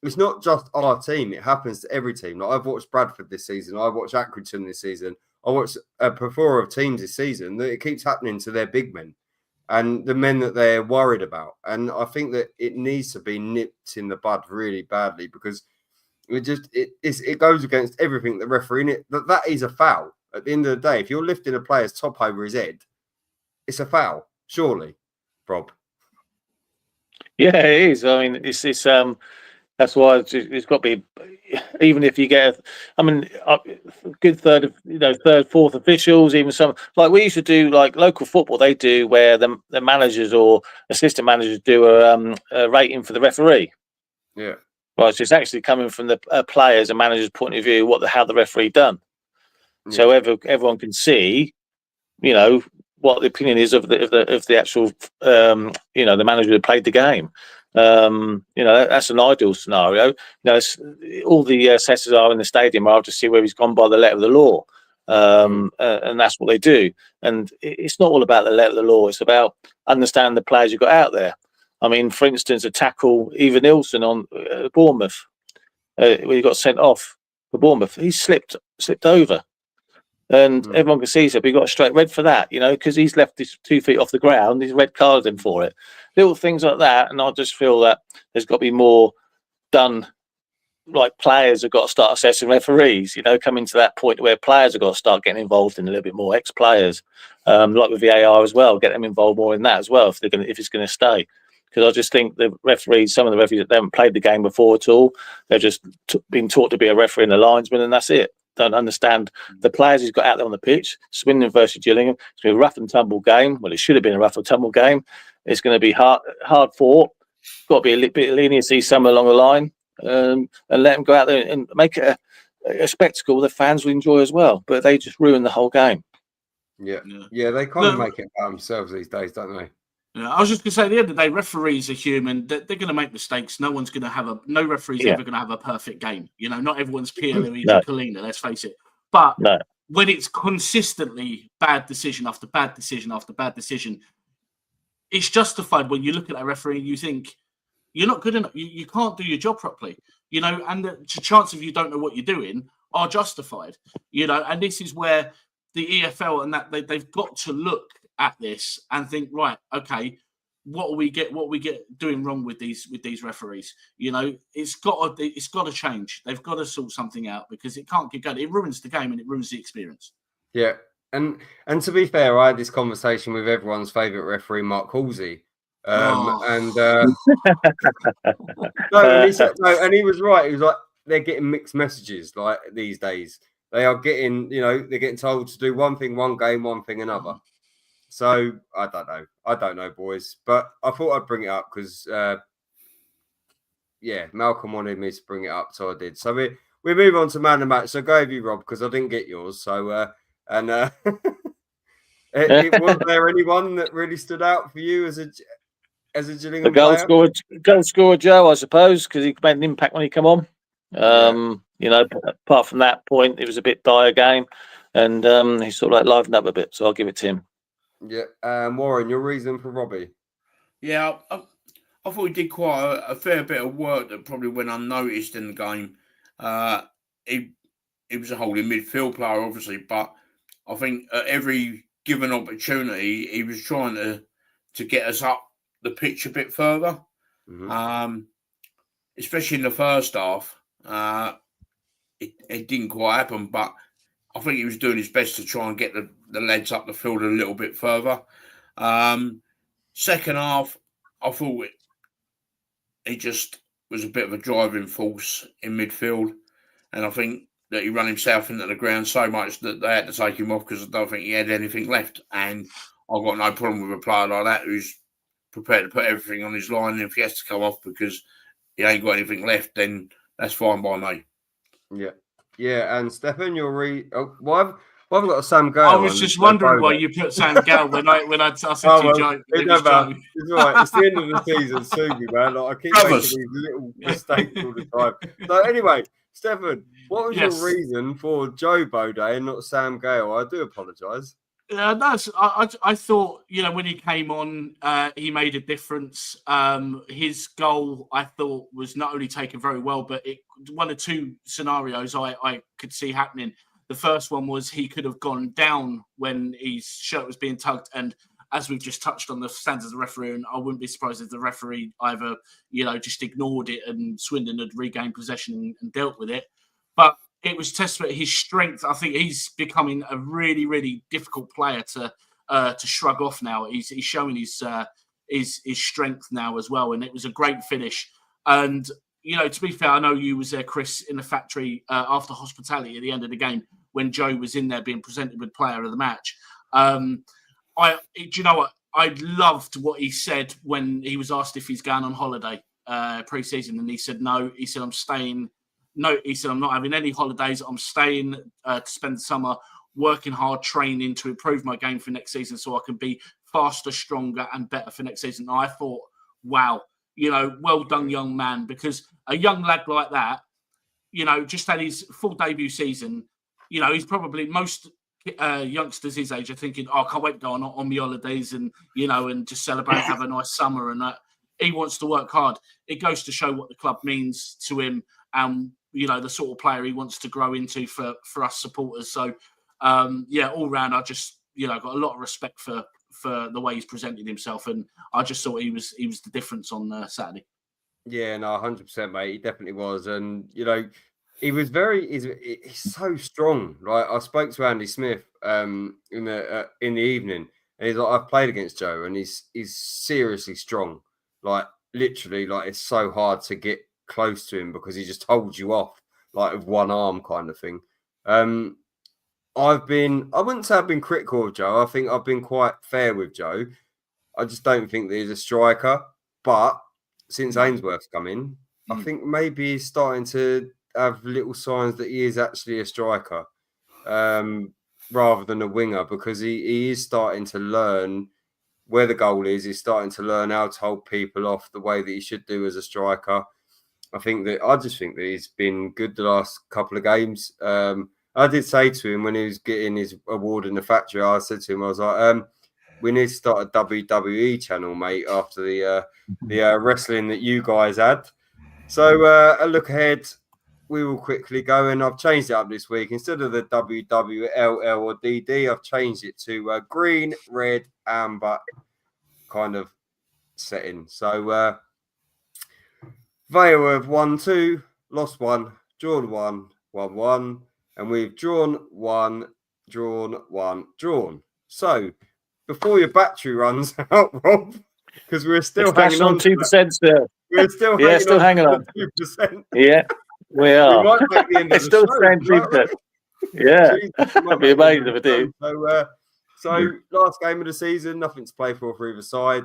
It's not just our team. It happens to every team. I've watched Bradford this season. I've watched Accrington this season. I watched a plethora of teams this season that it keeps happening to their big men and the men that they're worried about. And I think that it needs to be nipped in the bud really badly because it goes against everything the referee. That is a foul. At the end of the day, if you're lifting a player's top over his head, it's a foul, surely, Rob. Yeah, it is. I mean, That's why it's got to be. Even if you get, a good third of third, fourth officials, even some like we used to do like local football. They do where the managers or assistant managers do a rating for the referee. Yeah. Right, so it's actually coming from the players and managers' point of view. How the referee done. Yeah. So everyone can see, what the opinion is of the actual, the manager who played the game. That's an ideal scenario. All the assessors are in the stadium are to see where he's gone by the letter of the law, and that's what they do. And it's not all about the letter of the law. It's about understanding the players you've got out there. I mean, for instance, a tackle, Eva Nielsen on Bournemouth, when he got sent off for Bournemouth, he slipped over. And everyone can see so, but he got a straight red for that, because he's left his 2 feet off the ground. He's red carded him for it. Little things like that, and I just feel that there's got to be more done. Like players have got to start assessing referees. Coming to that point where players have got to start getting involved in a little bit more. Ex-players, like with VAR as well, get them involved more in that as well if it's going to stay. Because I just think the referees, some of the referees that haven't played the game before at all, they've just been taught to be a referee and a linesman, and that's it. Don't understand the players he's got out there on the pitch. Swindon versus Gillingham. It's going to be a rough and tumble game. Well, it should have been a rough and tumble game. It's going to be hard fought. Got to be a little bit of leniency somewhere along the line, and let them go out there and make it a spectacle the fans will enjoy as well. But they just ruin the whole game. Yeah. They kind of make it about themselves these days, don't they? Yeah, I was just going to say, at the end of the day, referees are human. They're going to make mistakes. No one's going to have no referee's ever going to have a perfect game. Not everyone's Pierre Louis Colina, let's face it. But when it's consistently bad decision after bad decision after bad decision, it's justified when you look at that referee and you think, you're not good enough. You can't do your job properly, and the chance of you don't know what you're doing are justified, and this is where the EFL and that they've got to look at this and think, right, okay, what we get doing wrong with these referees. It's got to change. They've got to sort something out because it can't keep going. It ruins the game and it ruins the experience. Yeah, and to be fair, I had this conversation with everyone's favourite referee, Mark Halsey, and he was right. He was like, they're getting mixed messages like these days. They are getting, they're getting told to do one thing one game, one thing another. So I don't know, boys. But I thought I'd bring it up because, Malcolm wanted me to bring it up, so I did. So we move on to man of the match. So go with you, Rob, because I didn't get yours. So was there anyone that really stood out for you as a Gillingham player? Goal scorer Joe, I suppose, because he made an impact when he came on. Apart from that point, it was a bit dire game, and he sort of livened up a bit. So I'll give it to him. Yeah, Warren, your reason for Robbie? Yeah, I thought he did quite a fair bit of work that probably went unnoticed in the game. He was a holding midfield player, obviously, but I think at every given opportunity, he was trying to get us up the pitch a bit further, especially in the first half. It didn't quite happen, but I think he was doing his best to try and get the lads up the field a little bit further. Second half, I thought he just was a bit of a driving force in midfield. And I think that he ran himself into the ground so much that they had to take him off because I don't think he had anything left. And I've got no problem with a player like that who's prepared to put everything on his line. And if he has to come off because he ain't got anything left, then that's fine by me. Yeah. Yeah, and Stefan, why have I got a Sam Gale? I was just wondering why you put Sam Gale when I said to you, Joe. It's right. It's the end of the season, soon, man. I keep making these little mistakes all the time. So anyway, Stefan, what was your reason for Joe Baudet and not Sam Gale? I do apologise. I thought, when he came on, he made a difference. His goal, I thought, was not only taken very well, but one or two scenarios I could see happening. The first one was he could have gone down when his shirt was being tugged. And as we've just touched on the standards of the referee, and I wouldn't be surprised if the referee either, just ignored it and Swindon had regained possession and dealt with it. But it was testament to his strength. I think he's becoming a really, really difficult player to shrug off now. He's showing his strength now as well, and it was a great finish. And to be fair, I know you was there, Chris, in the factory after hospitality at the end of the game when Joe was in there being presented with player of the match. Do you know what? I loved what he said when he was asked if he's going on holiday pre-season, and he said no. He said, I'm staying. No, he said, I'm not having any holidays. I'm staying to spend the summer working hard, training to improve my game for next season so I can be faster, stronger, and better for next season. And I thought, wow, well done, young man, because a young lad like that, just had his full debut season. He's probably most youngsters his age are thinking, I can't wait to go on my holidays and, and just celebrate, have a nice summer. And he wants to work hard. It goes to show what the club means to him and, the sort of player he wants to grow into for us supporters. So, all round, I just, got a lot of respect for the way he's presented himself. And I just thought he was the difference on Saturday. Yeah, no, 100%, mate. He definitely was. And, he was he's so strong. Right. I spoke to Andy Smith in the evening, and he's like, I've played against Joe, and he's seriously strong. Like, literally, like, it's so hard to get close to him because he just holds you off, like, with one arm kind of thing. I wouldn't say I've been critical of Joe. I think I've been quite fair with Joe. I just don't think that he's a striker. But since Ainsworth's come in, I think maybe he's starting to have little signs that he is actually a striker rather than a winger, because he is starting to learn where the goal is. He's starting to learn how to hold people off the way that he should do as a striker. I just think that he's been good the last couple of games. I did say to him when he was getting his award in the factory, I said to him, I was like, we need to start a WWE channel, mate, after the wrestling that you guys had. So a look ahead, we will quickly go, and I've changed it up this week. Instead of the WWLL or DD, I've changed it to green, red, amber kind of setting. So Vale have won 2, lost 1, drawn 1, won 1, and we've drawn 1, drawn 1, drawn. So before your battery runs out, Rob, because we're still hanging on 2% still. We're still hanging on 2%. Yeah, we are. We might make the end of It's still saying 2%. Yeah, that'd be amazing if it did. So last game of the season, nothing to play for either side.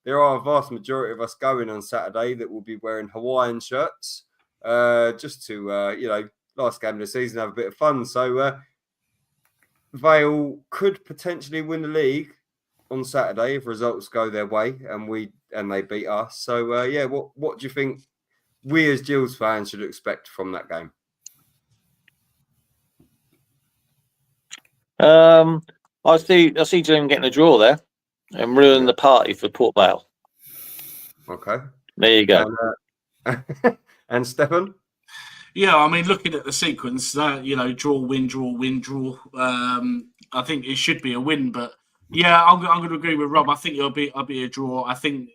There are a vast majority of us going on Saturday that will be wearing Hawaiian shirts, just to last game of the season, have a bit of fun. So Vale could potentially win the league on Saturday if results go their way and they beat us. So what do you think we as Gills fans should expect from that game? I see Gillingham getting a draw there and ruin the party for Port Vale. Okay. There you go. And Stefan? Yeah, I mean, looking at the sequence, draw, win, draw, win, draw. I think it should be a win, but yeah, I'm going to agree with Rob. I think it'll be a draw. I think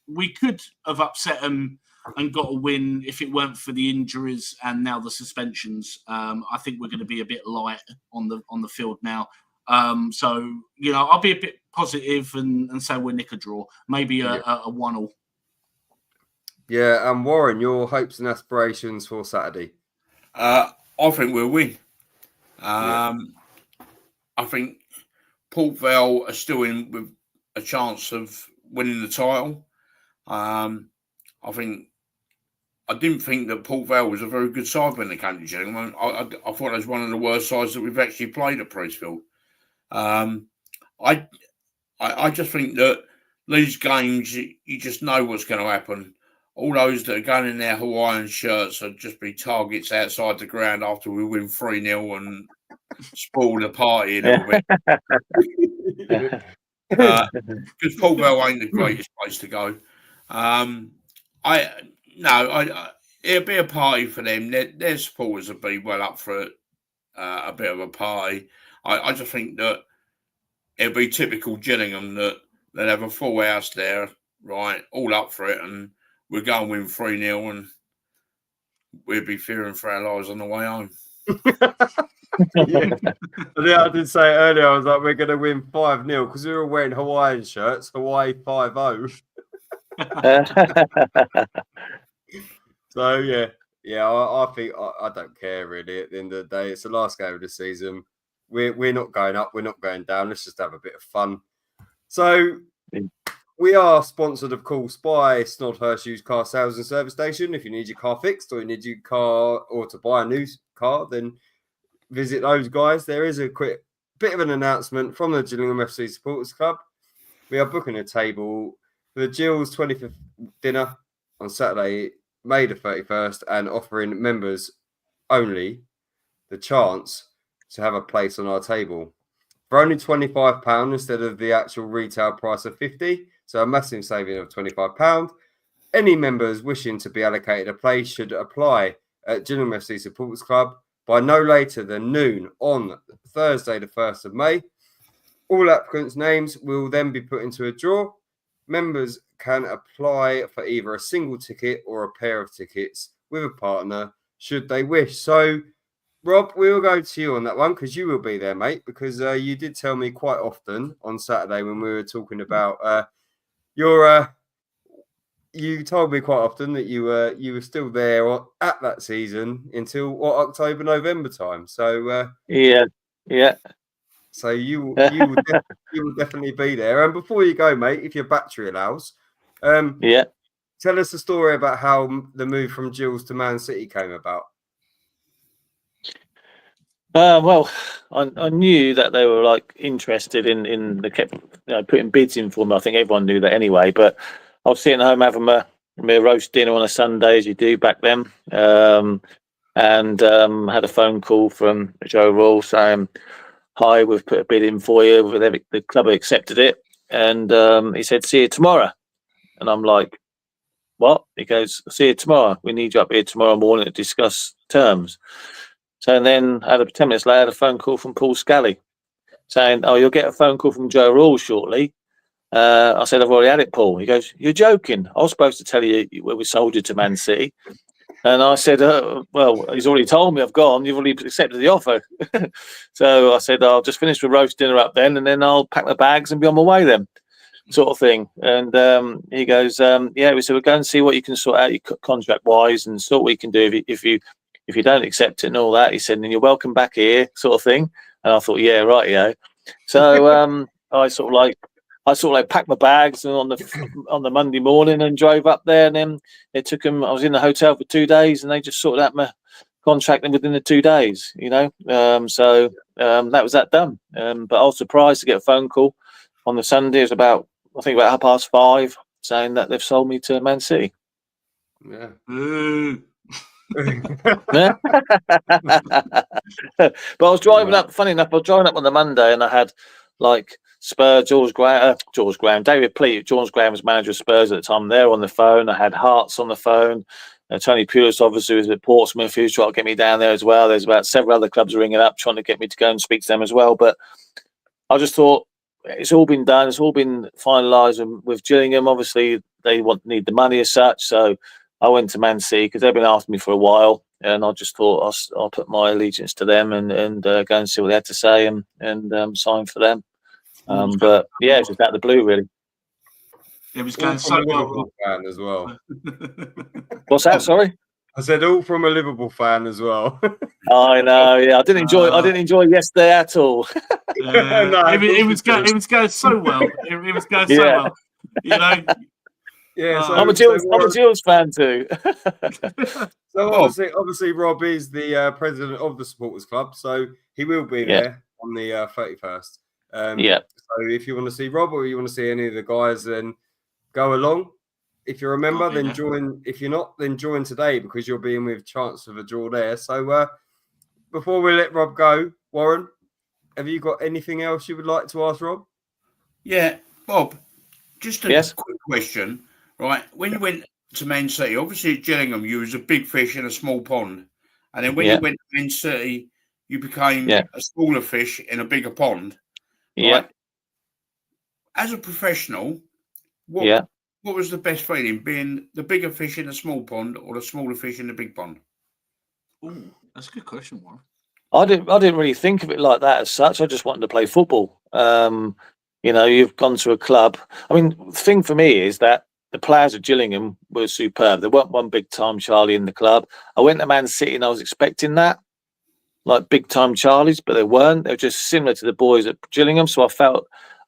we could have upset them and got a win if it weren't for the injuries and now the suspensions. I think we're going to be a bit light on the field now. So I'll be a bit positive and say we'll nick a draw, maybe a 1-1. Yeah, and Warren, your hopes and aspirations for Saturday? I think we'll win. I think Port Vale are still in with a chance of winning the title. I didn't think that Port Vale was a very good side when they came to Gillingham. I thought it was one of the worst sides that we've actually played at Priestfield. I just think that these games, you just know what's going to happen. All those that are going in their Hawaiian shirts will just be targets outside the ground after we win 3-0 and spoil the party a little bit. Because Port Vale ain't the greatest place to go. It'll be a party for them. Their supporters will be well up for a bit of a party. I just think that it'll be typical Gillingham that they'll have a full house there, right, all up for it, and we'll go and win 3-0 and we'll be fearing for our lives on the way home. Yeah, I did say earlier, I was like, we're going to win 5-0 because we were wearing Hawaiian shirts, Hawaii 5-0. So I think I don't care really. At the end of the day, it's the last game of the season. We're not going up. We're not going down. Let's just have a bit of fun. So we are sponsored, of course, by Snodhurst Used Car Sales and Service Station. If you need your car fixed or you need your car or to buy a new car, then visit those guys. There is a quick bit of an announcement from the Gillingham FC Supporters Club. We are booking a table for the Gills 25th dinner on Saturday, May the 31st, and offering members only the chance to have a place on our table for only £25 instead of the actual retail price of £50. So a massive saving of £25. Any members wishing to be allocated a place should apply at Gillingham FC Supporters Club by no later than noon on Thursday, the 1st of May. All applicants' names will then be put into a draw. Members can apply for either a single ticket or a pair of tickets with a partner should they wish. So, Rob, we will go to you on that one because you will be there, mate, because you did tell me quite often on Saturday when we were talking about you told me quite often that you were still there at that season until October, November time. So yeah. So you will definitely be there. And before you go, mate, if your battery allows, tell us a story about how the move from Gills to Man City came about. Well, I knew that they were like interested in they kept putting bids in for me. I think everyone knew that anyway. But I was sitting home having my roast dinner on a Sunday, as you do back then, and had a phone call from Joe Rall saying, "Hi, we've put a bid in for you." The club accepted it, and he said, "See you tomorrow." And I'm like, "What?" He goes, "See you tomorrow. We need you up here tomorrow morning to discuss terms." So then, 10 minutes later, I had a phone call from Paul Scally saying, "Oh, you'll get a phone call from Joe Rall shortly." I said, "I've already had it, Paul." He goes, "You're joking. I was supposed to tell you when we sold you to Man City." And I said, "Well, he's already told me I've gone. You've already accepted the offer." So I said, "I'll just finish the roast dinner up then, and then I'll pack my bags and be on my way then," sort of thing. And he goes, "Yeah." We said, "We'll go and see what you can sort out your contract wise and sort what you can do if you don't accept it and all that." He said, "Then you're welcome back here," sort of thing. And I thought, "Yeah, right, yeah." So I sort of like packed my bags and on the Monday morning and drove up there, and then it took them. I was in the hotel for 2 days, and they just sorted out my contract within the 2 days. So that was that done. But I was surprised to get a phone call on the Sunday. It was about 5:30, saying that they've sold me to Man City. Yeah. But I was driving up. Funny enough, I was driving up on the Monday, and I had like Spurs, George Graham, David Pleat. George Graham was manager of Spurs at the time. They're on the phone. I had Hearts on the phone. Tony Pulis, obviously, was at Portsmouth, who's trying to get me down there as well. There's about several other clubs ringing up, trying to get me to go and speak to them as well. But I just thought it's all been done. It's all been finalised with Gillingham. Obviously, they need the money as such. So I went to Man City because they've been after me for a while, and I just thought I'll put my allegiance to them and go and see what they had to say and sign for them. But yeah, it's just out of the blue, really. It was going so well. Fan as well. What's that? Sorry, I said all from a Liverpool fan as well. I know. Yeah, I didn't enjoy yesterday at all. It was going so well. It was going so well. Yeah, I'm a Gills fan too. So obviously, Rob is the president of the supporters club, so he will be there on the 31st. So if you want to see Rob or you want to see any of the guys, then go along. If you're a member, then join. If you're not, then join today because you'll be in with chance of a draw there. So before we let Rob go, Warren, have you got anything else you would like to ask Rob? Yeah, Bob, just a quick question. Right, when you went to Man City, obviously at Gillingham, you was a big fish in a small pond. And then when you went to Man City, you became a smaller fish in a bigger pond. Right? Yeah. As a professional, what was the best feeling, being the bigger fish in a small pond or the smaller fish in the big pond? Ooh, that's a good question, Warren. I didn't really think of it like that as such. I just wanted to play football. You've gone to a club. I mean, the thing for me is that the players at Gillingham were superb. There weren't one big time Charlie in the club. I went to Man City and I was expecting that, like big time Charlies, but they weren't. They were just similar to the boys at Gillingham, so I felt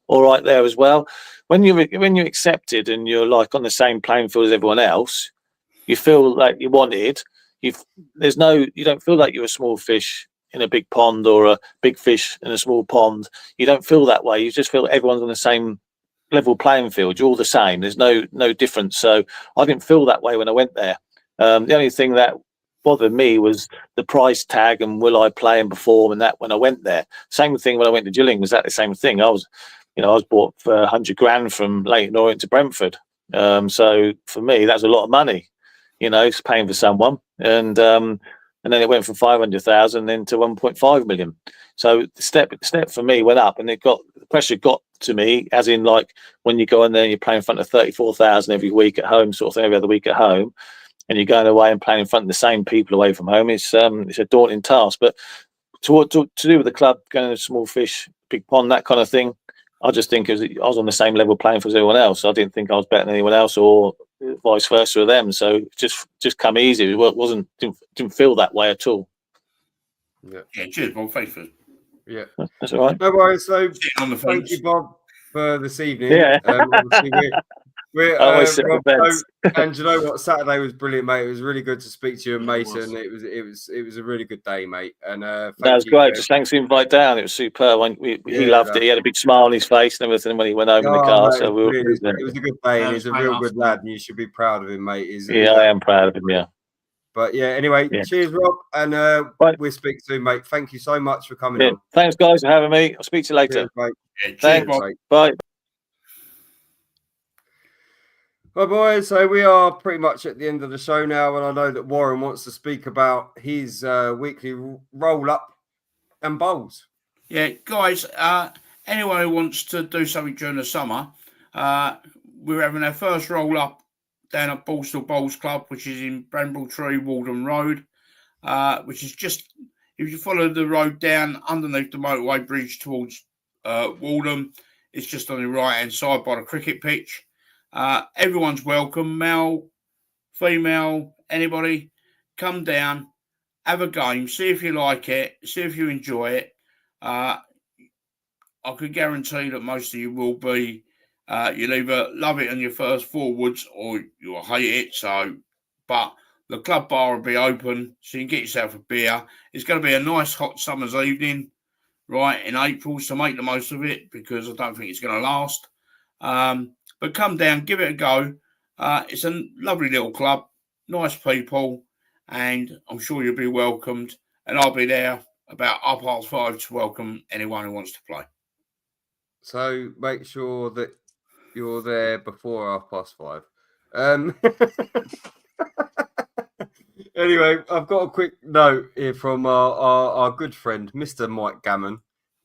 all right there as well. When you're accepted and you're like on the same playing field as everyone else, you feel like you're wanted. You don't feel like you're a small fish in a big pond or a big fish in a small pond. You don't feel that way. You just feel that everyone's on the same level playing field. You're all the same. There's no difference. So I didn't feel that way when I went there. The only thing that bothered me was the price tag and will I play and perform and that when I went there. Same thing when I went to Gillingham was that the same thing. I was bought for 100 grand from Leighton Orient to Brentford. So for me, that's a lot of money. It's paying for someone, and then it went from 500,000 then to 1.5 million. So the step for me went up, and the pressure got to me, as in like when you go in there and you're playing in front of 34,000 every week at home, sort of thing, every other week at home, and you're going away and playing in front of the same people away from home. It's a daunting task. But to do with the club going to small fish, big pond, that kind of thing, I just think I was on the same level playing for everyone else. I didn't think I was better than anyone else, or vice versa with them. So just come easy. It didn't feel that way at all. Yeah, cheers, Bob. Thanks for Yeah, that's all right. No worries. So on the thank you, Bob, for this evening. Yeah. Obviously we're always sit on Rob, the fence. and you know what? Saturday was brilliant, mate. It was really good to speak to you and Yeah, it Mason. It was a really good day, mate. And That was great. Just thanks for the invite down. It was superb. He loved it. He had a big smile on his face and everything when he went home in the car. Mate, so we were it was a good day, and he's a real good lad, and you should be proud of him, mate. I am proud of him. Yeah. But yeah, anyway, cheers, Rob, and we'll speak soon, mate. Thank you so much for coming on. Thanks, guys, for having me. I'll speak to you later. Cheers, mate. Yeah, cheers, Thanks. Bob. Bye. Well, boys, so we are pretty much at the end of the show now, and I know that Warren wants to speak about his weekly roll-up and bowls. Yeah, guys, anyone who wants to do something during the summer, we're having our first roll-up down at Ballsall Bowls Club, which is in Brambletree, Walden Road, which is just, if you follow the road down underneath the motorway bridge towards Walden, it's just on the right-hand side by the cricket pitch. Everyone's welcome, male, female, anybody. Come down, have a game, see if you like it, see if you enjoy it. I could guarantee that most of you will be. You'll either love it on your first forwards or you'll hate it. But the club bar will be open, so you can get yourself a beer. It's going to be a nice hot summer's evening, right, in April, so make the most of it because I don't think it's going to last. But come down, give it a go. It's a lovely little club, nice people, and I'm sure you'll be welcomed. And I'll be there about 5:30 to welcome anyone who wants to play. So make sure that you're there before 5:30. Anyway, I've got a quick note here from our good friend, Mr. Mike Gammon.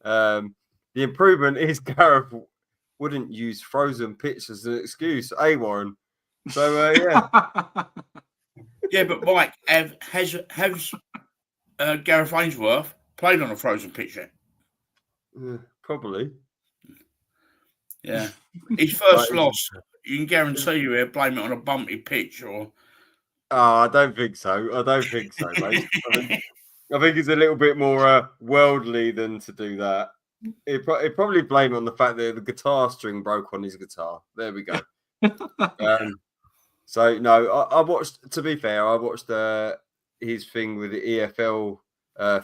The improvement is Gareth wouldn't use frozen pitch as an excuse, Warren? So, yeah. Yeah, but Mike, has Gareth Ainsworth played on a frozen pitch yet? Probably. Yeah. His first loss, you can guarantee he'll blame it on a bumpy pitch or... I don't think so. Mate. I think it's a little bit more worldly than to do that. He'd probably blame it on the fact that the guitar string broke on his guitar. There we go. So, no, I watched, to be fair, I watched his thing with the EFL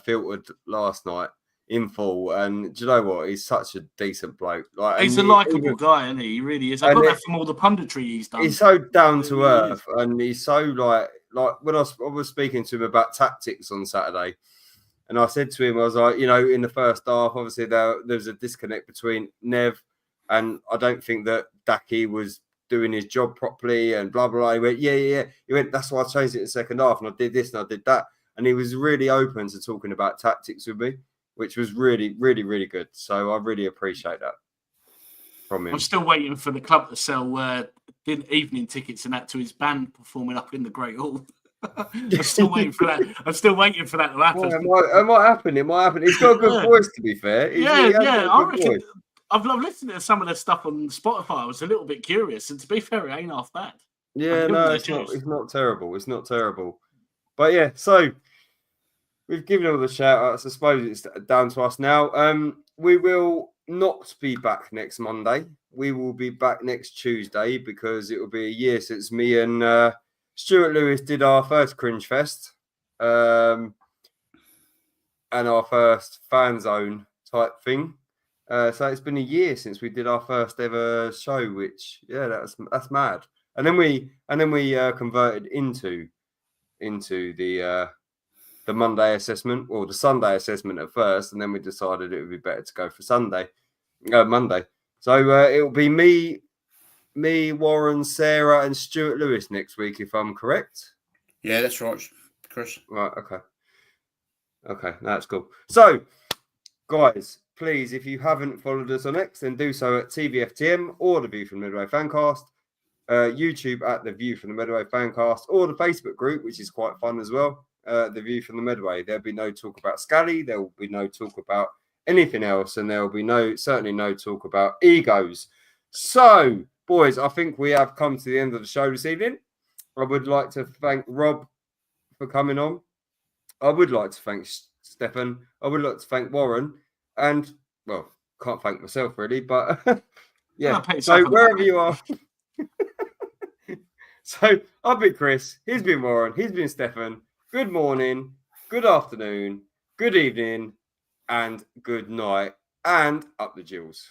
filtered last night in full. And do you know what? He's such a decent bloke. He's a likeable guy, isn't he? He really is. I got that from all the punditry he's done. He's so down to earth, and he's so like when I was speaking to him about tactics on Saturday, and I said to him, I was like, in the first half, obviously there was a disconnect between Nev, and I don't think that Daki was doing his job properly, and blah blah blah. He went, yeah. He went, that's why I changed it in the second half, and I did this and I did that, and he was really open to talking about tactics with me, which was really, really, really good. So I really appreciate that from him. I'm still waiting for the club to sell evening tickets and that to his band performing up in the Great Hall. I'm still waiting for that. to happen. Well, it might happen. He's got a good voice, to be fair. I reckon. I've listened to some of the stuff on Spotify. I was a little bit curious, and to be fair, it ain't half bad. Yeah, no, it's not. It's not terrible. It's not terrible. But yeah, so we've given all the shout outs. I suppose it's down to us now. We will not be back next Monday. We will be back next Tuesday because it will be a year since me and Stuart Lewis did our first Cringe Fest and our first fan zone type thing. So it's been a year since we did our first ever show, which that's mad. And then we converted into the Monday assessment or the Sunday assessment at first, and then we decided it would be better to go for Monday. So it'll be me, Warren, Sarah, and Stuart Lewis next week, if I'm correct. Yeah, that's right, Chris. Right. Okay, that's cool. So, guys, please, if you haven't followed us on X, then do so at TVFTM or the View from the Medway Fancast. YouTube at the View from the Medway Fancast, or the Facebook group, which is quite fun as well. The View from the Medway. There'll be no talk about Scally. There will be no talk about anything else, and there will be certainly no talk about egos. So, boys, I think we have come to the end of the show this evening. I would like to thank Rob for coming on. I would like to thank Stefan. I would like to thank Warren, and well, can't thank myself really, but yeah. So wherever you are. So I've been Chris, he's been Warren, he's been Stefan. Good morning, good afternoon, good evening, and good night, and up the jewels.